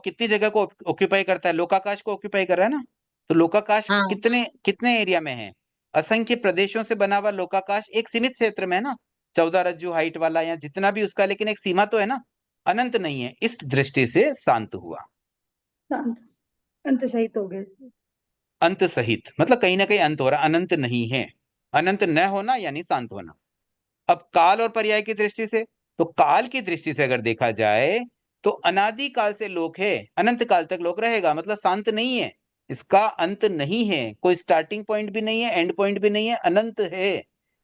कितनी जगह को ऑक्यूपाई करता है? लोकाकाश को ऑक्यूपाई कर रहा है ना। तो लोकाकाश हाँ कितने कितने एरिया में है? असंख्य प्रदेशों से बना हुआ लोकाकाश एक सीमित क्षेत्र में है ना, 14 रज्जु हाइट वाला या जितना भी उसका, लेकिन एक सीमा तो है ना, अनंत नहीं है। इस दृष्टि से शांत हुआ। शांत, अंत सहित हो गए सर। अंत सहित मतलब कहीं ना कहीं अंत हो रहा, अनंत नहीं है। अनंत न होना यानी शांत होना। अब काल और पर्याय की दृष्टि से, तो काल की दृष्टि से अगर देखा जाए तो अनादि काल से लोक है, अनंत काल तक लोक रहेगा, मतलब शांत नहीं है। इसका अंत नहीं है, कोई स्टार्टिंग पॉइंट भी नहीं है, एंड पॉइंट भी नहीं है, अनंत है,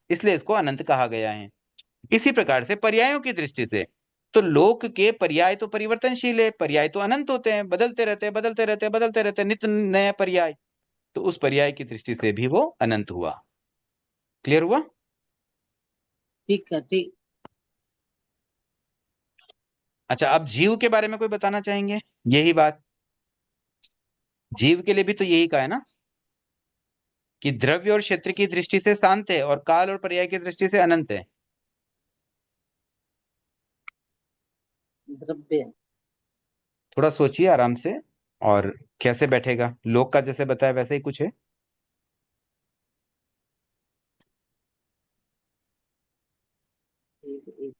इसलिए इसको अनंत कहा गया है। इसी प्रकार से पर्यायों की दृष्टि से, तो लोक के पर्याय तो परिवर्तनशील है, पर्याय तो अनंत होते हैं, बदलते रहते हैं, बदलते रहते हैं, बदलते रहते हैं, नित्य नया पर्याय। तो उस पर्याय की दृष्टि से भी वो अनंत हुआ। क्लियर हुआ? ठीक है ठीक। अच्छा अब जीव के बारे में कोई बताना चाहेंगे? यही बात, जीव के लिए भी तो यही कहा है ना, कि द्रव्य और क्षेत्र की दृष्टि से शांत है और काल और पर्याय की दृष्टि से अनंत है। द्रव्य। थोड़ा सोचिए आराम से, और कैसे बैठेगा? लोक का जैसे बताया वैसे ही कुछ है। एक, एक,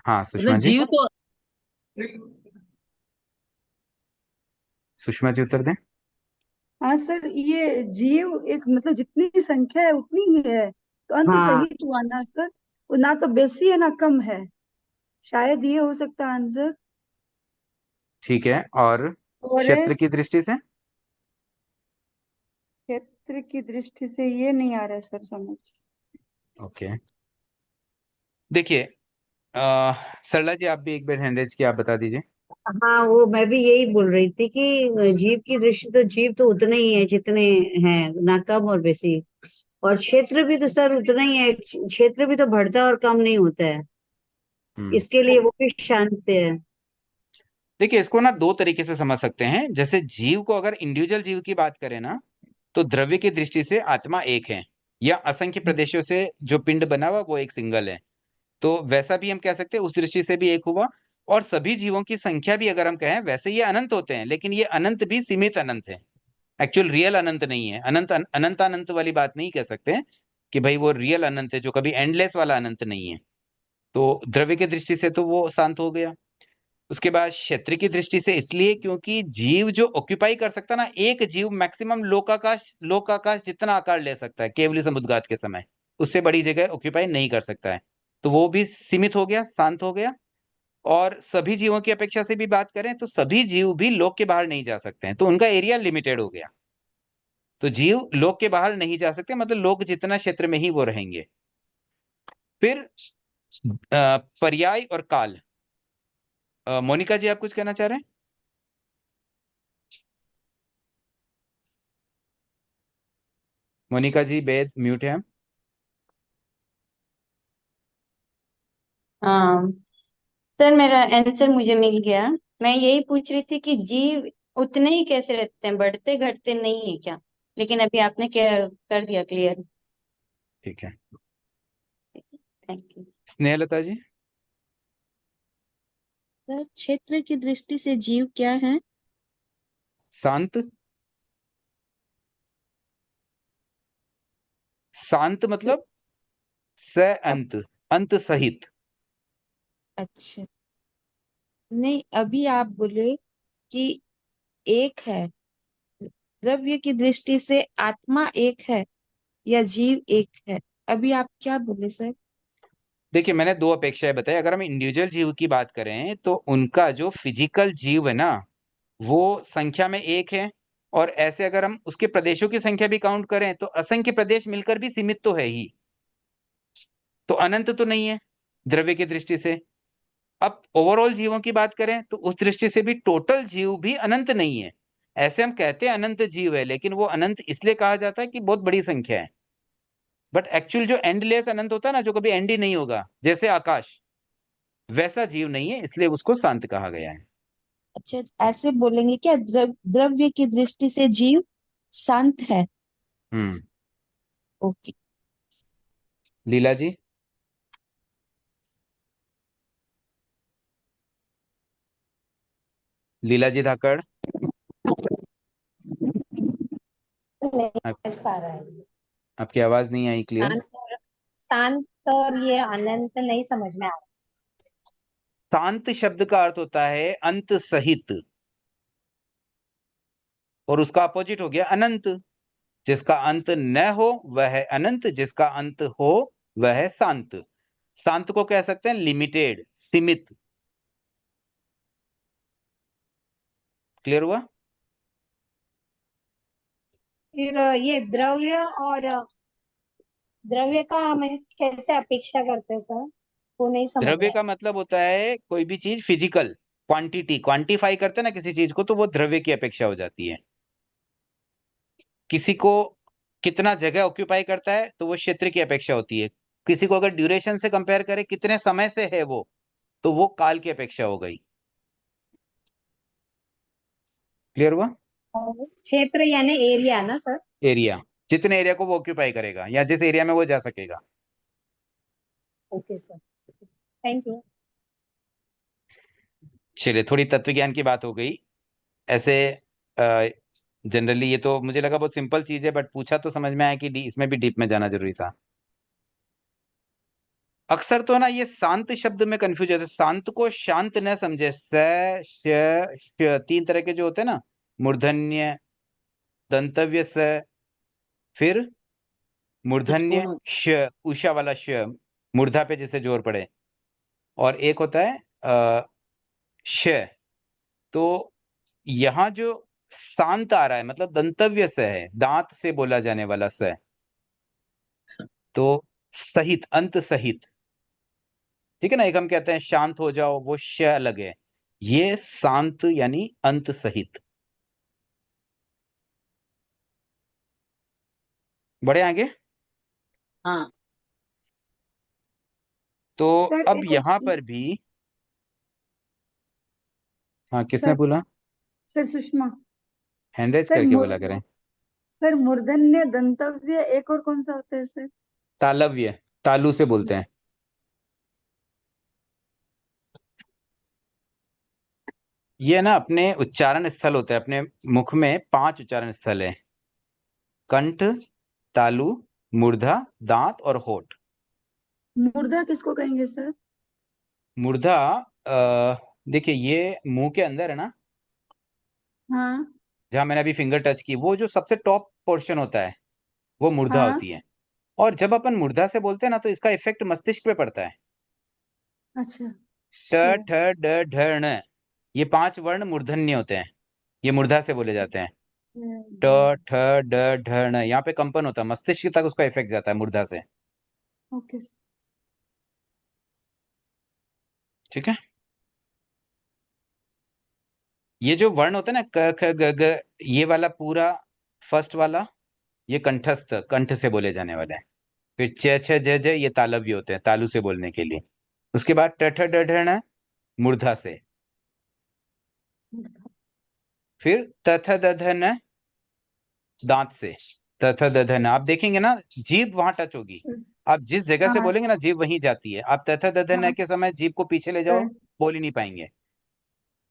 हाँ सुषमा मतलब जी। जीव तो सुषमा जी उत्तर दें। हाँ सर, ये जीव एक मतलब जितनी संख्या है उतनी ही है, तो अंत हाँ सहित हुआ ना सर। वो ना तो बेसी है ना कम है। शायद ये हो सकता है आंसर। ठीक है, और और क्षेत्र की दृष्टि से? क्षेत्र की दृष्टि से ये नहीं आ रहा है सर समझ। ओके, देखिए सरला जी आप भी एक बार हैंड रेज किया, आप बता दीजिए। हाँ, वो मैं भी यही बोल रही थी कि जीव की दृष्टि तो जीव तो उतने ही है जितने हैं, ना कम और बेसी। और क्षेत्र भी तो सर उतना ही है, क्षेत्र भी तो बढ़ता और कम नहीं होता है। हम्म। इसके लिए वो भी शांत है। देखिए इसको ना दो तरीके से समझ सकते हैं। जैसे जीव को अगर इंडिविजुअल जीव की बात करें ना, तो द्रव्य की दृष्टि से आत्मा एक है, या असंख्य प्रदेशों से जो पिंड बना हुआ वो एक सिंगल है। तो वैसा भी हम कह सकते हैं, उस दृष्टि से भी एक हुआ। और सभी जीवों की संख्या भी अगर हम कहें, वैसे ये अनंत होते हैं, लेकिन ये अनंत भी सीमित अनंत है। एक्चुअल रियल अनंत नहीं है। अनंत अनंत अनंत वाली बात नहीं कह सकते हैं कि भाई वो रियल अनंत है, जो कभी एंडलेस वाला अनंत नहीं है। तो द्रव्य की दृष्टि से तो वो शांत हो गया। उसके बाद क्षेत्र की दृष्टि से इसलिए क्योंकि जीव जो ऑक्यूपाई कर सकता ना, एक जीव मैक्सिमम लोकाकाश जितना आकार ले सकता है केवली समुद्गात के समय, उससे बड़ी जगह ऑक्यूपाई नहीं कर सकता है। तो वो भी सीमित हो गया, शांत हो गया। और सभी जीवों की अपेक्षा से भी बात करें तो सभी जीव भी लोक के बाहर नहीं जा सकते हैं, तो उनका एरिया लिमिटेड हो गया। तो जीव लोक के बाहर नहीं जा सकते, मतलब लोक जितना क्षेत्र में ही वो रहेंगे। फिर पर्याय और काल। मोनिका जी, आप कुछ कहना चाह रहे हैं? मोनिका जी बेद म्यूट है। हाँ सर, मेरा आंसर मुझे मिल गया। मैं यही पूछ रही थी कि जीव उतने ही कैसे रहते हैं, बढ़ते घटते नहीं है क्या? लेकिन अभी आपने क्या कर दिया क्लियर। ठीक है। Thank you. Snehlata ji. Sir क्षेत्र की दृष्टि से जीव क्या है? शांत। शांत मतलब स अब अंत, अंत सहित। अच्छा, नहीं अभी आप बोले कि एक है, द्रव्य की दृष्टि से आत्मा एक है या जीव एक है? अभी आप क्या बोले सर? देखिए, मैंने दो अपेक्षाएं बताई। अगर हम इंडिविजुअल जीव की बात करें तो उनका जो फिजिकल जीव है ना, वो संख्या में एक है। और ऐसे अगर हम उसके प्रदेशों की संख्या भी काउंट करें तो असंख्य प्रदेश मिलकर भी सीमित तो है ही, तो अनंत तो नहीं है द्रव्य की दृष्टि से। अब ओवरऑल जीवों की बात करें तो उस दृष्टि से भी टोटल जीव भी अनंत नहीं है। ऐसे हम कहते हैं अनंत जीव है, लेकिन वो अनंत इसलिए कहा जाता है कि बहुत बड़ी संख्या है। बट एक्चुअल जो एंडलेस अनंत होता है ना, जो कभी एंड ही नहीं होगा, जैसे आकाश, वैसा जीव नहीं है, इसलिए उसको शांत कहा गया है। अच्छा, ऐसे बोलेंगे क्या, द्रव्य की दृष्टि से जीव शांत है? हम्म। ओके। लीला जी। लीला जी धाकड़। नहीं आप, समझ पा रहा है। आपकी आवाज नहीं आई क्लियर। शांत और ये अनंत नहीं समझ में आ रहा। शांत शब्द का अर्थ होता है अंत सहित, और उसका अपोजिट हो गया अनंत। जिसका अंत न हो वह है अनंत, जिसका अंत हो वह है शांत। शांत को कह सकते हैं लिमिटेड, सीमित। क्लियर हुआ? फिर ये द्रव्य और द्रव्य का हम कैसे अपेक्षा करते हैं सर, वो नहीं समझ द्रव्य रहे। का मतलब होता है कोई भी चीज फिजिकल, क्वांटिटी, क्वांटिफाई करते हैं ना किसी चीज को, तो वो द्रव्य की अपेक्षा हो जाती है। किसी को कितना जगह ऑक्यूपाई करता है तो वो क्षेत्र की अपेक्षा होती है। किसी को अगर ड्यूरेशन से कंपेयर करें, कितने समय से है वो, तो वो काल की अपेक्षा हो गई। क्लियर हुआ? और क्षेत्र यानी एरिया ना सर। एरिया, जितने एरिया को वो ऑक्यूपाई करेगा या जिस एरिया में वो जा सकेगा। Okay sir, thank you. चलिए, थोड़ी तत्व ज्ञान की बात हो गई। ऐसे जनरली ये तो मुझे लगा बहुत सिंपल चीज है, बट पूछा तो समझ में आया कि इसमें भी डीप में जाना जरूरी था। अक्सर तो ना ये शांत शब्द में कंफ्यूज है, तो शांत को शांत न समझे। श तीन तरह के जो होते हैं ना, मूर्धन्य, दंतव्य स, फिर मूर्धन्य सुकून। श, उषा वाला श, मूर्धा पे जिसे जोर पड़े, और एक होता है श। तो यहाँ जो शांत आ रहा है मतलब दंतव्य स है, दांत से बोला जाने वाला स, तो सहित, अंत सहित। ठीक है ना, एक हम कहते हैं शांत हो जाओ, वो श अलग है। ये शांत यानी अंत सहित। बढ़े आगे। हाँ। तो सर अब एक यहां और, पर भी, हाँ किसने सर बोला? Sir Sushma. Hand raise sir करके बोला करें। सर मूर्धन्य दंतव्य एक और कौन सा होता है सर? तालव्य, तालु से बोलते हैं। ये ना अपने उच्चारण स्थल होते हैं, अपने मुख में 5 उच्चारण स्थल है: कंठ, तालु, मूर्धा, दांत और होठ। मूर्धा किसको कहेंगे सर? मूर्धा, देखिए ये मुंह के अंदर है ना, हाँ जहां मैंने अभी फिंगर टच की, वो जो सबसे टॉप पोर्शन होता है वो मूर्धा हाँ। होती है। और जब अपन मूर्धा से बोलते हैं ना, तो इसका इफेक्ट मस्तिष्क पे पड़ता है। अच्छा। ट, श- ठ, ड, ढ, ण, ये 5 वर्ण मूर्धन्य होते हैं, ये मूर्धा से बोले जाते हैं। ट ठ ड ढ ण, यहाँ पे कंपन होता है, मस्तिष्क तक उसका इफेक्ट जाता है मूर्धा से। Okay sir. ठीक है। ये जो वर्ण होता है ना, क ख ग घ, ये वाला पूरा फर्स्ट वाला, ये कंठस्थ, कंठ से बोले जाने वाले हैं। फिर च छ ज ज, ये तालव्य होते हैं तालु से बोलने के लिए। उसके बाद ट ठ ड ढ ण मूर्धा से। फिर त थ द ध न दांत से। त थ द ध न, आप देखेंगे ना जीभ वहां टच होगी, आप जिस जगह से हाँ बोलेंगे ना जीभ वहीं जाती है। आप त थ द ध न हाँ के समय जीभ को पीछे ले जाओ, सर। बोल ही नहीं पाएंगे।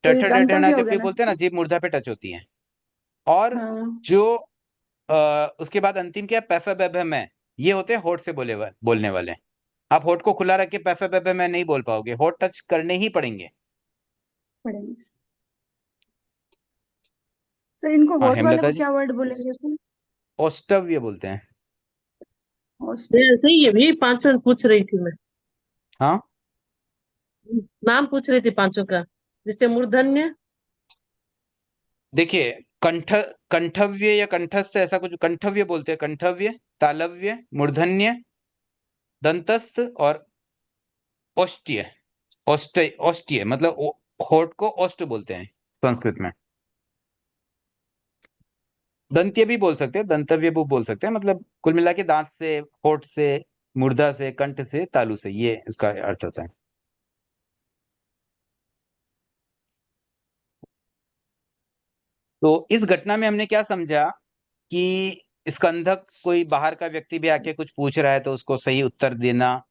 तो ट ये ठ ड ढ न गंतव्य हो जब गया भी ना बोलते हैं ना, सर? जीभ मूर्धा पे टच होती है। और हाँ जो उसके बाद अंतिम क्या है, पैफ ब भ मैं, ये होते हैं होठ से बोलने वाले। आप होठ को खुला रख के पैफ ब भ मैं नहीं बोल पाओगे, होठ टच करने ही पड़ेंगे। पढ़ेंगे सर। सर इनको हाँ होठ वाले हेमलता को जी, क्या वर्ड बोलेंगे सर? औष्टव्य बोलते हैं। हॉस्टल। ऐसे ही ये भी पांचों पूछ रही थी मैं, हाँ नाम पूछ रही थी पांचों का, जिससे मूर्धन्य। देखिए, कंठ, कंठव्य या कंठस्थ ऐसा कुछ, कंठव्य बोलते हैं, कंठव्य, तालव्य, मूर्धन्य, दंतस्थ और औष्ट्य। औष्ट्य मतलब होठ को औष्ट बोलते हैं संस्कृत में। दंत्य भी बोल सकते हैं, दंतव्य भी बोल सकते हैं, मतलब कुल मिला के दांत से, होठ से, मूर्धा से, कंठ से, तालु से, ये उसका अर्थ होता है। तो इस घटना में हमने क्या समझा कि स्कंधक, कोई बाहर का व्यक्ति भी आके कुछ पूछ रहा है तो उसको सही उत्तर देना,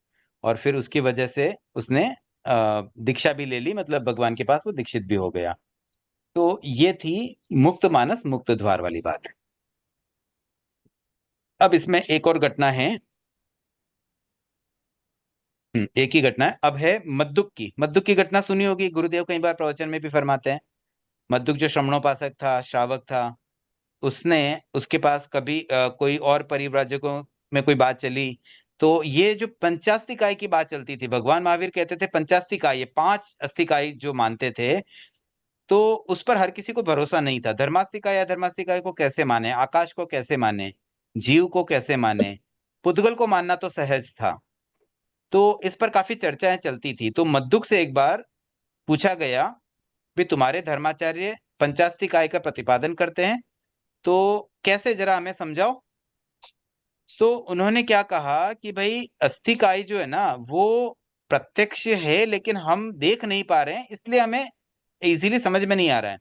और फिर उसकी वजह से उसने दीक्षा भी ले ली, मतलब भगवान के पास वो दीक्षित भी हो गया। तो ये थी मुक्त मानस मुक्त द्वार वाली बात। अब इसमें एक और घटना है। एक ही घटना है। अब है मद्दुक की। मद्दुक की घटना सुनी होगी, गुरुदेव कई बार प्रवचन में भी फरमाते हैं। मद्दुक जो श्रमणोपासक था, श्रावक था, उसने, उसके पास कभी कोई और परिव्राजकों में कोई बात चली, तो ये जो पंचास्तिकाय की बात चलती थी, भगवान महावीर कहते थे पंचास्तिकाय, ये 5 अस्तिकाय जो मानते थे, तो उस पर हर किसी को भरोसा नहीं था। धर्मास्तिकाय या धर्मास्तिकाय को कैसे माने, आकाश को कैसे माने, जीव को कैसे माने, पुद्गल को मानना तो सहज था। तो इस पर काफी चर्चाएं चलती थी। तो मद्दुक से एक बार पूछा गया, भी तुम्हारे धर्माचार्य पंचास्तिकाय का प्रतिपादन करते हैं, तो कैसे, जरा हमें समझाओ। तो उन्होंने क्या कहा कि भाई अस्थिकाय जो है ना, वो प्रत्यक्ष है लेकिन हम देख नहीं पा रहे हैं, इसलिए हमें इजीली समझ में नहीं आ रहा है।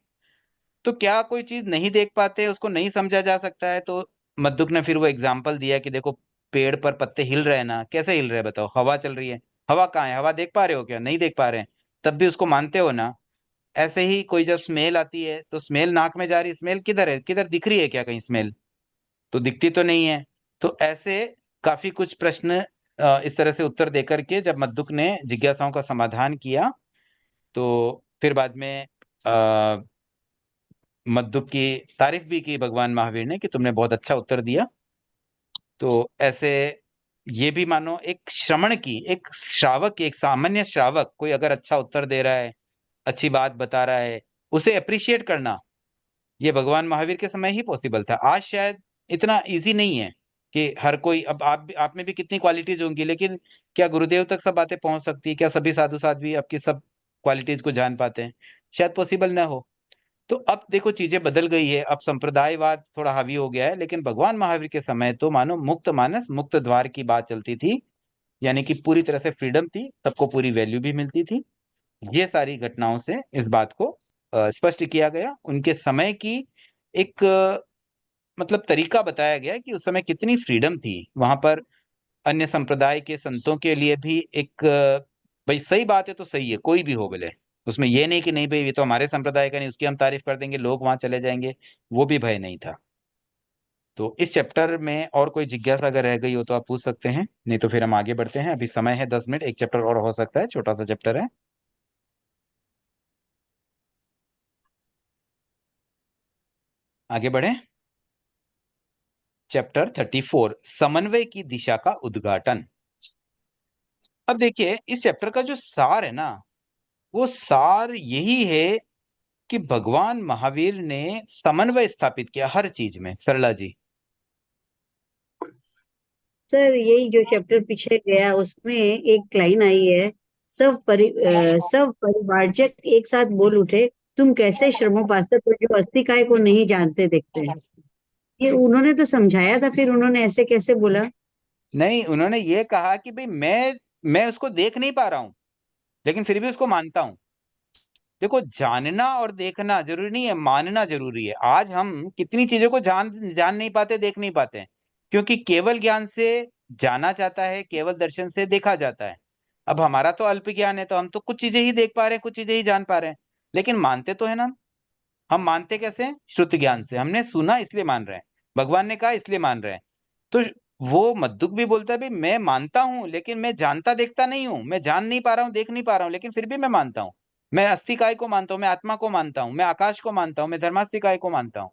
तो क्या कोई चीज नहीं देख पाते, उसको नहीं समझा जा सकता है? तो मद्दुक ने फिर वो एग्जाम्पल दिया कि देखो, पेड़ पर पत्ते हिल रहे हैं ना, कैसे हिल रहे हैं बताओ, हवा चल रही है, हवा कहाँ है, हवा देख पा रहे हो क्या, नहीं देख पा रहे हैं, तब भी उसको मानते हो ना। ऐसे ही कोई जब स्मेल आती है, तो स्मेल नाक में जा रही, स्मेल किधर है, किधर दिख रही है क्या कहीं स्मेल, तो दिखती तो नहीं है। तो ऐसे काफी कुछ प्रश्न इस तरह से उत्तर देकर के जब मद्दुक ने जिज्ञासाओं का समाधान किया, तो फिर बाद में मद्दुक की तारीफ भी की भगवान महावीर ने कि तुमने बहुत अच्छा उत्तर दिया। तो ऐसे ये भी मानो एक श्रमण की, एक श्रावक, एक सामान्य श्रावक कोई अगर अच्छा उत्तर दे रहा है, अच्छी बात बता रहा है, उसे अप्रिशिएट करना, ये भगवान महावीर के समय ही पॉसिबल था। आज शायद इतना इजी नहीं है कि हर कोई, अब आप में भी कितनी क्वालिटीज होंगी, लेकिन क्या गुरुदेव तक सब बातें पहुंच सकती है? क्या सभी साधु साध्वी आपकी सब क्वालिटीज को जान पाते हैं? शायद पॉसिबल ना हो। तो अब देखो चीजें बदल गई है, अब संप्रदायवाद थोड़ा हावी हो गया है, लेकिन भगवान महावीर के समय तो मानो मुक्त मानस मुक्त द्वार की बात चलती थी, यानी कि पूरी तरह से फ्रीडम थी, सबको पूरी वैल्यू भी मिलती थी। ये सारी घटनाओं से इस बात को स्पष्ट किया गया। उनके समय की एक मतलब तरीका बताया गया कि उस समय कितनी फ्रीडम थी वहां पर। अन्य संप्रदाय के संतों के लिए भी एक भाई सही बात है तो सही है, कोई भी हो बोले, उसमें ये नहीं कि नहीं भाई ये तो हमारे संप्रदाय का नहीं, उसकी हम तारीफ कर देंगे, लोग वहां चले जाएंगे, वो भी भय नहीं था। तो इस चैप्टर में और कोई जिज्ञासा अगर रह गई हो तो आप पूछ सकते हैं, नहीं तो फिर हम आगे बढ़ते हैं। अभी समय है 10 मिनट, एक चैप्टर और हो सकता है, छोटा सा चैप्टर है। आगे बढ़े। चैप्टर 34, समन्वय की दिशा का उद्घाटन। अब देखिए, इस चैप्टर का जो सार है ना, वो सार यही है कि भगवान महावीर ने समन्वय स्थापित किया हर चीज में। सरला जी। सर यही जो चैप्टर पीछे गया उसमें एक लाइन आई है, सब परिवारजक एक साथ बोल उठे, तुम कैसे श्रमोपासक हो जो अस्तिकाय को नहीं जानते देखते हैं। ये उन्होंने तो समझाया था, फिर उन्होंने ऐसे कैसे बोला? नहीं, उन्होंने ये कहा कि भाई मैं उसको देख नहीं पा रहा हूं, लेकिन फिर भी उसको मानता हूं। देखो, जानना और देखना जरूरी नहीं है, मानना जरूरी है। आज हम कितनी चीजों को जान नहीं पाते, देख नहीं पाते हैं, क्योंकि केवल ज्ञान से जाना जाता है, केवल दर्शन से देखा जाता है। अब हमारा तो अल्प ज्ञान है, तो हम तो कुछ चीजें ही देख पा रहे हैं, कुछ चीजें ही जान पा रहे हैं, लेकिन मानते तो है ना। हम मानते कैसे हैं? श्रुति ज्ञान से। हमने सुना इसलिए मान रहे हैं, भगवान ने कहा इसलिए मान रहे हैं। तो वो मद्दुक भी बोलता है, भाई मैं मानता हूं, लेकिन मैं जानता देखता नहीं हूं, मैं जान नहीं पा रहा हूं, देख नहीं पा रहा हूं, लेकिन फिर भी मैं मानता हूं। मैं अस्थिकाय को मानता हूं, मैं आत्मा को मानता हूं, मैं आकाश को मानता हूं, मैं धर्मास्थिकाय को मानता हूं,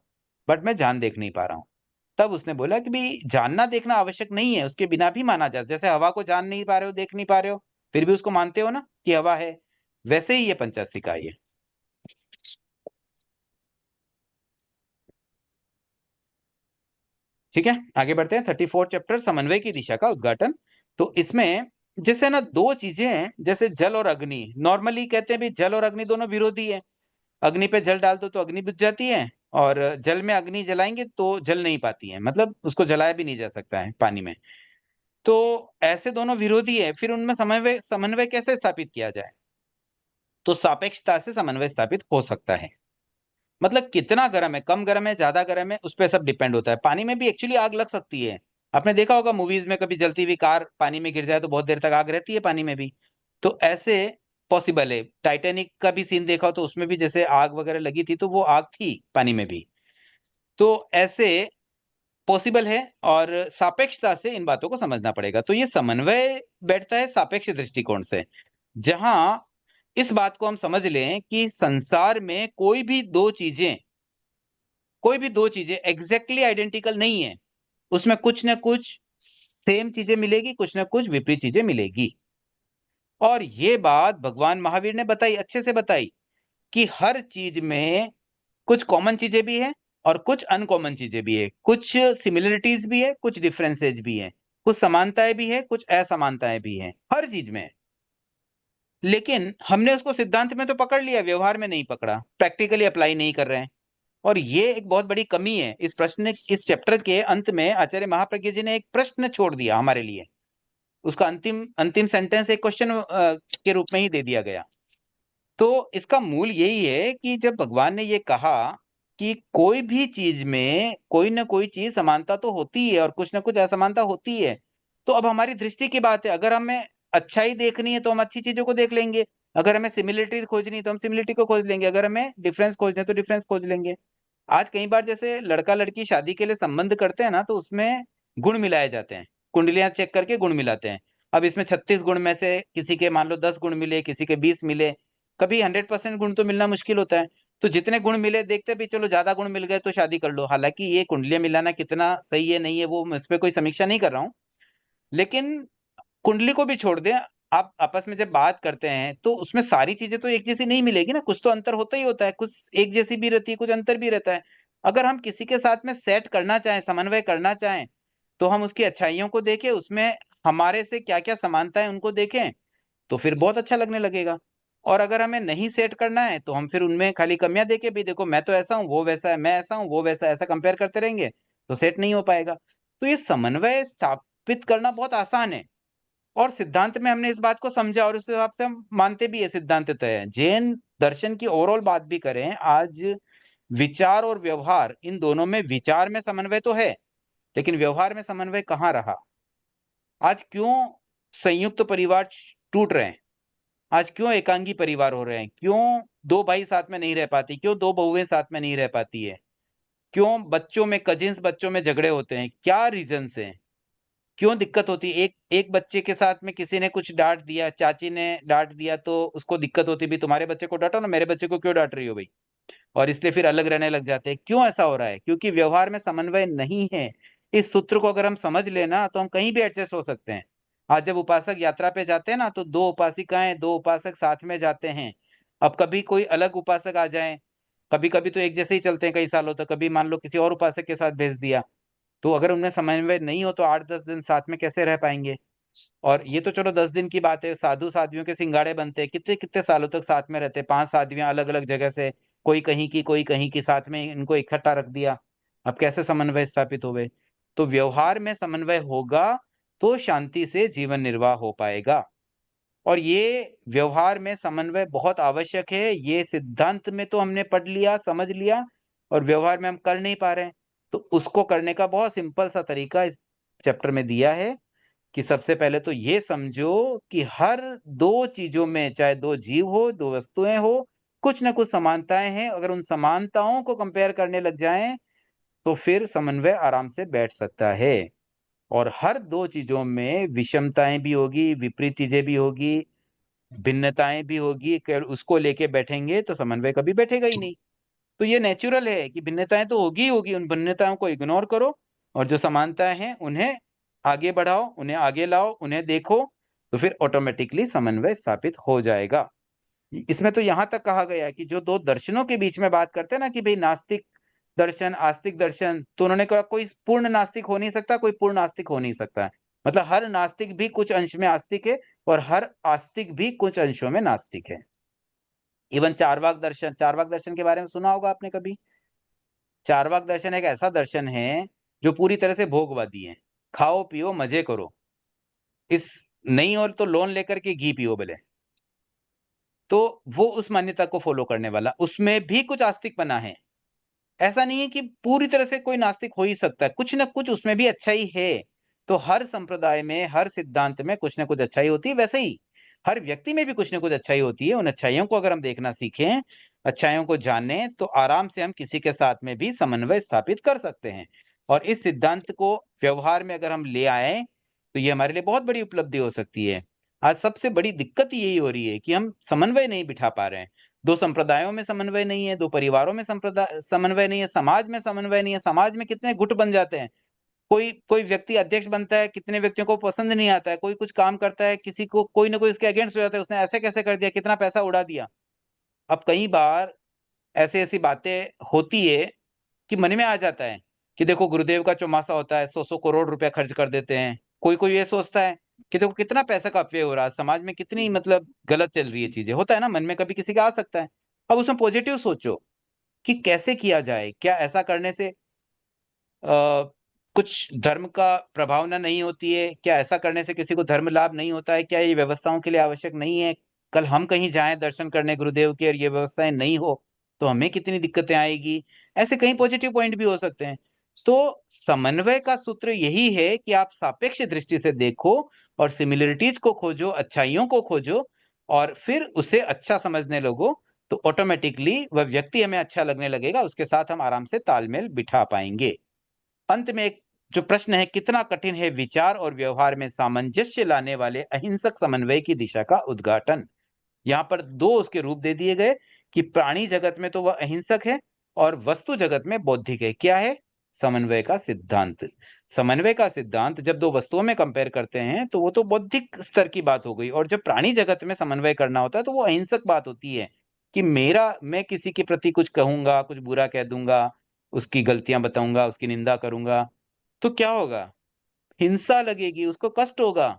बट मैं जान देख नहीं पा रहा हूं। तब उसने बोला कि भाई जानना देखना आवश्यक नहीं है, उसके बिना भी माना जा। जैसे हवा को जान नहीं पा रहे हो, देख नहीं पा रहे हो, फिर भी उसको मानते हो ना कि हवा है, वैसे ही ये पंचास्थिकाय है। ठीक है, आगे बढ़ते हैं। 34 चैप्टर, समन्वय की दिशा का उद्घाटन। तो इसमें जैसे ना दो चीजें हैं, जैसे जल और अग्नि। नॉर्मली कहते हैं भी जल और अग्नि दोनों विरोधी है। अग्नि पे जल डाल दो तो अग्नि बुझ जाती है, और जल में अग्नि जलाएंगे तो जल नहीं पाती है, मतलब उसको जलाया भी नहीं जा सकता है पानी में। तो ऐसे दोनों विरोधी है, फिर उनमें समन्वय समन्वय कैसे स्थापित किया जाए? तो सापेक्षता से समन्वय स्थापित हो सकता है। मतलब कितना गर्म है, कम गर्म है, ज्यादा गर्म है, उस पर सब डिपेंड होता है। पानी में भी एक्चुअली आग लग सकती है। आपने देखा होगा मूवीज में, कभी जलती हुई कार पानी में गिर जाए तो बहुत देर तक आग रहती है पानी में भी। तो ऐसे पॉसिबल है। टाइटैनिक का भी सीन देखा हो तो उसमें भी जैसे आग वगैरह लगी थी, तो वो आग थी पानी में भी। तो ऐसे पॉसिबल है, और सापेक्षता से इन बातों को समझना पड़ेगा। तो ये समन्वय बैठता है सापेक्ष दृष्टिकोण से, जहां इस बात को हम समझ लें कि संसार में कोई भी दो चीजें एग्जैक्टली आइडेंटिकल नहीं है। उसमें कुछ ना कुछ सेम चीजें मिलेगी, कुछ ना कुछ विपरीत चीजें मिलेगी। और ये बात भगवान महावीर ने बताई, अच्छे से बताई, कि हर चीज में कुछ कॉमन चीजें भी है और कुछ अनकॉमन चीजें भी है, कुछ सिमिलरिटीज भी है, कुछ डिफरेंसेज भी है, कुछ समानताएं भी है, कुछ असमानताएं भी है, हर चीज में। लेकिन हमने उसको सिद्धांत में तो पकड़ लिया, व्यवहार में नहीं पकड़ा, प्रैक्टिकली अप्लाई नहीं कर रहे हैं। और ये एक बहुत बड़ी कमी है। इस चैप्टर के अंत में आचार्य महाप्रज्ञ जी ने एक प्रश्न छोड़ दिया हमारे लिए। उसका अंतिम अंतिम सेंटेंस एक क्वेश्चन के रूप में ही दे दिया गया। तो इसका मूल यही है कि जब भगवान ने ये कहा कि कोई भी चीज में कोई ना कोई चीज समानता तो होती है और कुछ ना कुछ असमानता होती है, तो अब हमारी दृष्टि की बात है। अगर हमें अच्छाई देखनी है तो हम अच्छी चीजों को देख लेंगे, अगर हमें सिमिलरिटी खोजनी है तो हम सिमिलरिटी को खोज लेंगे, अगर हमें डिफरेंस खोजना है तो डिफरेंस खोज लेंगे। आज कई बार जैसे लड़का लड़की शादी के लिए संबंध करते हैं ना, तो उसमें गुण मिलाए जाते हैं, कुंडलियां चेक करके गुण मिलाते हैं। अब इसमें 36 गुण में से किसी के मान लो 10 गुण मिले, किसी के 20 मिले। कभी 100% गुण तो मिलना मुश्किल होता है। तो जितने गुण मिले देखते भी, चलो ज्यादा गुण मिल गए तो शादी कर लो। हालांकि ये कुंडलियां मिलाना कितना सही है नहीं है, वो मैं इस पर कोई समीक्षा नहीं कर रहा हूँ, लेकिन कुंडली को भी छोड़ दें। आप आपस में जब बात करते हैं तो उसमें सारी चीजें तो एक जैसी नहीं मिलेगी ना, कुछ तो अंतर होता ही होता है, कुछ एक जैसी भी रहती है, कुछ अंतर भी रहता है। अगर हम किसी के साथ में सेट करना चाहें, समन्वय करना चाहें, तो हम उसकी अच्छाइयों को देखें, उसमें हमारे से क्या क्या समानता है उनको देखें, तो फिर बहुत अच्छा लगने लगेगा। और अगर हमें नहीं सेट करना है तो हम फिर उनमें खाली कमियां देके भी, देखो मैं तो ऐसा हूं वो वैसा है, मैं ऐसा हूं वो वैसा है, ऐसा कंपेयर करते रहेंगे तो सेट नहीं हो पाएगा। तो ये समन्वय स्थापित करना बहुत आसान है, और सिद्धांत में हमने इस बात को समझा और उस हिसाब से हम मानते भी है, सिद्धांत तय है। जैन दर्शन की ओवरऑल बात भी करें आज, विचार और व्यवहार, इन दोनों में विचार में समन्वय तो है, लेकिन व्यवहार में समन्वय कहाँ रहा? आज क्यों संयुक्त परिवार टूट रहे हैं? आज क्यों एकांगी परिवार हो रहे हैं? क्यों दो भाई साथ में नहीं रह पाती? क्यों दो बहुएं साथ में नहीं रह पाती है? क्यों बच्चों में, कजिन्स बच्चों में झगड़े होते हैं? क्या रीजंस हैं? क्यों दिक्कत होती है? एक बच्चे के साथ में किसी ने कुछ डांट दिया, चाची ने डांट दिया, तो उसको दिक्कत होती, भी तुम्हारे बच्चे को डांटो ना, मेरे बच्चे को क्यों डांट रही हो भाई? और इसलिए फिर अलग रहने लग जाते हैं। क्यों ऐसा हो रहा है? क्योंकि व्यवहार में समन्वय नहीं है। इस सूत्र को अगर हम समझ लेना तो हम कहीं भी एडजस्ट हो सकते हैं। आज जब उपासक यात्रा पे जाते हैं ना, तो दो उपासिकाएं, दो उपासक साथ में जाते हैं। अब कभी कोई अलग उपासक आ जाए, कभी कभी तो एक जैसे ही चलते हैं कई सालों तक, कभी मान लो किसी और उपासक के साथ भेज दिया, तो अगर उनमें समन्वय नहीं हो तो 8-10 दिन साथ में कैसे रह पाएंगे। और ये तो चलो 10 दिन की बात है, साधु साध्वियों के सिंगाड़े बनते हैं, कितने कितने सालों तक साथ में रहते हैं, 5 साध्वियां अलग अलग जगह से, कोई कहीं की कोई कहीं की, साथ में इनको इकट्ठा रख दिया, अब कैसे समन्वय स्थापित होवे। तो व्यवहार में समन्वय होगा तो शांति से जीवन निर्वाह हो पाएगा। और ये व्यवहार में समन्वय बहुत आवश्यक है, ये सिद्धांत में तो हमने पढ़ लिया समझ लिया, और व्यवहार में हम कर नहीं पा रहे हैं। तो उसको करने का बहुत सिंपल सा तरीका इस चैप्टर में दिया है कि सबसे पहले तो ये समझो कि हर दो चीजों में, चाहे दो जीव हो, दो वस्तुएं हो, कुछ ना कुछ समानताएं हैं। अगर उन समानताओं को कंपेयर करने लग जाएं तो फिर समन्वय आराम से बैठ सकता है। और हर दो चीजों में विषमताएं भी होगी, विपरीत चीजें भी होगी, भिन्नताएं भी होगी, अगर उसको लेके बैठेंगे तो समन्वय कभी बैठेगा ही नहीं। तो ये नेचुरल है कि भिन्नताएं तो होगी ही होगी, उन भिन्नताओं को इग्नोर करो, और जो समानताएं हैं उन्हें आगे बढ़ाओ, उन्हें आगे लाओ, उन्हें देखो, तो फिर ऑटोमेटिकली समन्वय स्थापित हो जाएगा। इसमें तो यहां तक कहा गया है कि जो दो दर्शनों के बीच में बात करते हैं ना, कि भाई नास्तिक दर्शन आस्तिक दर्शन, तो उन्होंने कहा कोई पूर्ण नास्तिक हो नहीं सकता, कोई पूर्ण आस्तिक हो नहीं सकता है। मतलब हर नास्तिक भी कुछ अंश में आस्तिक है, और हर आस्तिक भी कुछ अंशों में नास्तिक है। इवन चारवाक दर्शन, चारवाक दर्शन के बारे में सुना होगा आपने कभी। चारवाक दर्शन एक ऐसा दर्शन है जो पूरी तरह से भोगवादी है, खाओ पियो मजे करो, इस नहीं और तो लोन लेकर के घी पियो बोले। तो वो उस मान्यता को फॉलो करने वाला, उसमें भी कुछ आस्तिक बना है। ऐसा नहीं है कि पूरी तरह से कोई नास्तिक हो ही सकता है, कुछ ना कुछ उसमें भी अच्छाई है। तो हर संप्रदाय में, हर सिद्धांत में कुछ ना कुछ अच्छाई होती है, वैसे ही हर व्यक्ति में भी कुछ ना कुछ अच्छाई होती है। उन अच्छाइयों को अगर हम देखना सीखें, अच्छाइयों को जाने, तो आराम से हम किसी के साथ में भी समन्वय स्थापित कर सकते हैं। और इस सिद्धांत को व्यवहार में अगर हम ले आए तो ये हमारे लिए बहुत बड़ी उपलब्धि हो सकती है। आज सबसे बड़ी दिक्कत यही हो रही है कि हम समन्वय नहीं बिठा पा रहे हैं। दो संप्रदायों में समन्वय नहीं है, दो परिवारों में समन्वय नहीं है, समाज में समन्वय नहीं है। समाज में कितने गुट बन जाते हैं, कोई कोई व्यक्ति अध्यक्ष बनता है, कितने व्यक्तियों को पसंद नहीं आता है, कोई कुछ काम करता है, किसी को कोई ना कोई उसके अगेंस्ट हो जाता है, उसने ऐसे कैसे कर दिया, कितना पैसा उड़ा दिया। अब कई बार ऐसी ऐसी बातें होती है कि मन में आ जाता है कि देखो गुरुदेव का चौमासा होता है, 100-100 करोड़ रुपया खर्च कर देते हैं। कोई कोई ये सोचता है कि देखो कितना पैसा का अपव्यय हो रहा है, समाज में कितनी मतलब गलत चल रही है चीजें, होता है ना, मन में कभी किसी का आ सकता है। अब उसमें पॉजिटिव सोचो कि कैसे किया जाए, क्या ऐसा करने से कुछ धर्म का प्रभावना नहीं होती है, क्या ऐसा करने से किसी को धर्म लाभ नहीं होता है, क्या ये व्यवस्थाओं के लिए आवश्यक नहीं है। कल हम कहीं जाएं दर्शन करने गुरुदेव के और ये व्यवस्थाएं नहीं हो तो हमें कितनी दिक्कतें आएगी। ऐसे कई पॉजिटिव पॉइंट भी हो सकते हैं। तो समन्वय का सूत्र यही है कि आप सापेक्ष दृष्टि से देखो और सिमिलरिटीज को खोजो, अच्छाइयों को खोजो, और फिर उसे अच्छा समझने लगो, तो ऑटोमेटिकली वह व्यक्ति हमें अच्छा लगने लगेगा, उसके साथ हम आराम से तालमेल बिठा पाएंगे। अंत में एक जो प्रश्न है, कितना कठिन है विचार और व्यवहार में सामंजस्य लाने वाले अहिंसक समन्वय की दिशा का उद्घाटन। यहाँ पर दो उसके रूप दे दिए गए कि प्राणी जगत में तो वह अहिंसक है और वस्तु जगत में बौद्धिक है। क्या है? समन्वय का सिद्धांत। समन्वय का सिद्धांत जब दो वस्तुओं में कंपेयर करते हैं तो वो तो बौद्धिक स्तर की बात हो गई, और जब प्राणी जगत में समन्वय करना होता है तो वो अहिंसक बात होती है कि मैं किसी के प्रति कुछ कहूंगा, कुछ बुरा कह दूंगा, उसकी गलतियां बताऊंगा, उसकी निंदा करूंगा, तो क्या होगा? हिंसा लगेगी, उसको कष्ट होगा।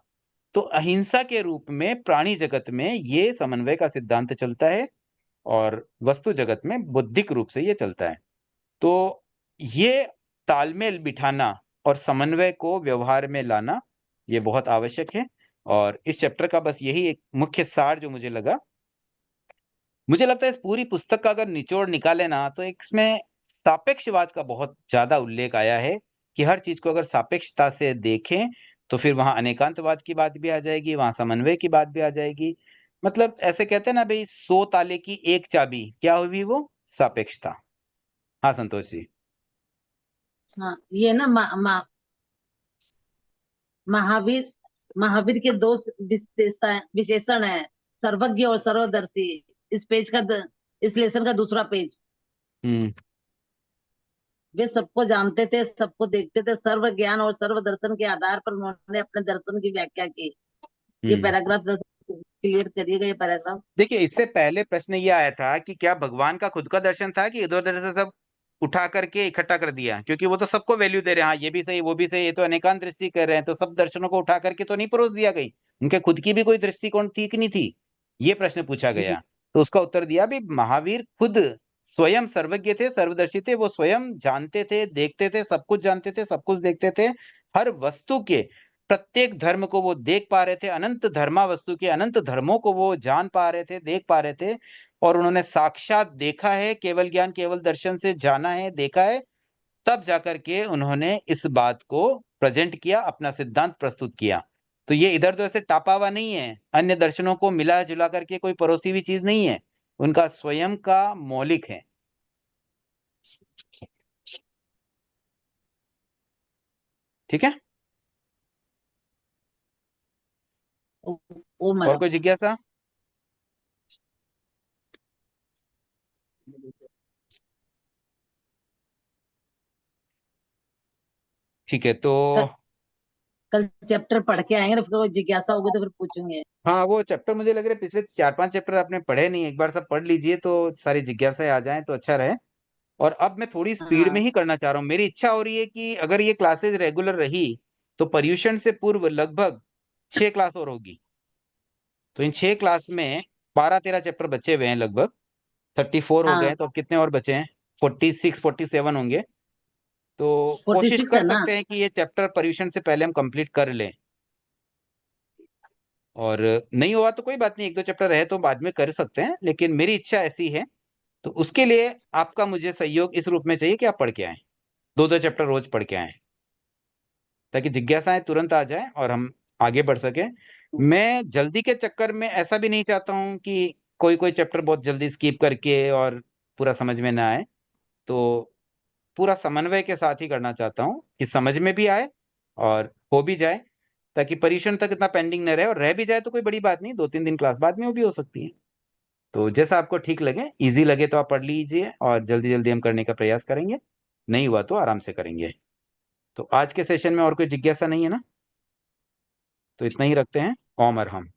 तो अहिंसा के रूप में प्राणी जगत में ये समन्वय का सिद्धांत चलता है, और वस्तु जगत में बौद्धिक रूप से ये चलता है। तो ये तालमेल बिठाना और समन्वय को व्यवहार में लाना ये बहुत आवश्यक है। और इस चैप्टर का बस यही एक मुख्य सार जो मुझे लगा, मुझे लगता है इस पूरी पुस्तक का अगर निचोड़ निकाले ना, तो इसमें सापेक्षवाद का बहुत ज्यादा उल्लेख आया है कि हर चीज को अगर सापेक्षता से देखें तो फिर वहां अनेकांतवाद की बात भी आ जाएगी, वहां समन्वय की बात भी आ जाएगी। मतलब ऐसे कहते हैं ना भाई, 100 ताले की एक चाबी, क्या हुई वो? सापेक्षता। हाँ संतोष जी। हाँ, ये ना महावीर महावीर के दो विशेषण है, सर्वज्ञ और सर्वदर्शी। इस पेज का इस लेसन का दूसरा पेज। वे सबको जानते थे, सबको देखते थे, सर्व ज्ञान और सर्व दर्शन के आधार पर उन्होंने अपने दर्शन की व्याख्या की। ये पैराग्राफ क्लियर करिएगा ये पैराग्राफ। देखिए, इससे पहले प्रश्न ये आया था कि क्या भगवान का खुद का दर्शन था कि इधर उधर से सब उठा करके इकट्ठा कर दिया, क्योंकि वो तो सबको वैल्यू दे रहे हैं, हाँ ये भी सही वो भी सही, ये तो अनेकांत दृष्टि कर रहे हैं, तो सब दर्शनों को उठा करके तो नहीं परोस दिया गई, उनके खुद की भी कोई दृष्टिकोण थी कि नहीं थी, ये प्रश्न पूछा गया। तो उसका उत्तर दिया भी महावीर खुद स्वयं सर्वज्ञ थे, सर्वदर्शी थे, वो स्वयं जानते थे, देखते थे, सब कुछ जानते थे, सब कुछ देखते थे, हर वस्तु के प्रत्येक धर्म को वो देख पा रहे थे, अनंत धर्मा वस्तु के अनंत धर्मों को वो जान पा रहे थे, देख पा रहे थे, और उन्होंने साक्षात देखा है, केवल ज्ञान केवल दर्शन से जाना है, देखा है, तब जाकर के उन्होंने इस बात को प्रेजेंट किया, अपना सिद्धांत प्रस्तुत किया। तो ये इधर उधर से टापा हुआ नहीं है, अन्य दर्शनों को मिला जुला करके कोई परोसी हुई चीज नहीं है, उनका स्वयं का मौलिक है। ठीक है, ओ और मैडम। कोई जिज्ञासा? ठीक है, तो कल चैप्टर पढ़ के आएंगे ना, फिर कोई जिज्ञासा होगी तो फिर पूछेंगे। हाँ, वो चैप्टर मुझे लग रहा है पिछले 4-5 चैप्टर आपने पढ़े नहीं, एक बार सब पढ़ लीजिए तो सारी जिज्ञासाएं आ जाएं तो अच्छा रहे। और अब मैं थोड़ी स्पीड में हाँ ही करना चाह रहा हूँ, मेरी इच्छा हो रही है कि अगर ये क्लासेस रेगुलर रही तो पर्यूषण से पूर्व लगभग 6 क्लास और होगी, तो इन 6 क्लास में 12-13 चैप्टर बचे हुए हैं, लगभग 34 हो गए हाँ हैं, तो अब कितने और बचे हैं? 46-47 होंगे। तो कोशिश 46 है कर ना। सकते हैं कि ये चैप्टर पर्यूषण से पहले हम कंप्लीट कर लें, और नहीं हुआ तो कोई बात नहीं, 1-2 चैप्टर रहे तो बाद में कर सकते हैं, लेकिन मेरी इच्छा ऐसी है। तो उसके लिए आपका मुझे सहयोग इस रूप में चाहिए कि आप पढ़ के आए, 2-2 चैप्टर रोज पढ़ के आए, ताकि जिज्ञासाएं तुरंत आ जाए और हम आगे बढ़ सके। मैं जल्दी के चक्कर में ऐसा भी नहीं चाहता हूं कि कोई कोई चैप्टर बहुत जल्दी स्किप करके और पूरा समझ में ना आए, तो पूरा समन्वय के साथ ही करना चाहता हूं कि समझ में भी आए और हो भी जाए, ताकि परीक्षण तक इतना पेंडिंग न रहे, और रह भी जाए तो कोई बड़ी बात नहीं, 2-3 दिन क्लास बाद में वो भी हो सकती है। तो जैसा आपको ठीक लगे, इजी लगे तो आप पढ़ लीजिए, और जल्दी जल्दी हम करने का प्रयास करेंगे, नहीं हुआ तो आराम से करेंगे। तो आज के सेशन में और कोई जिज्ञासा नहीं है ना? तो इतना ही रखते हैं। ओम अरहम।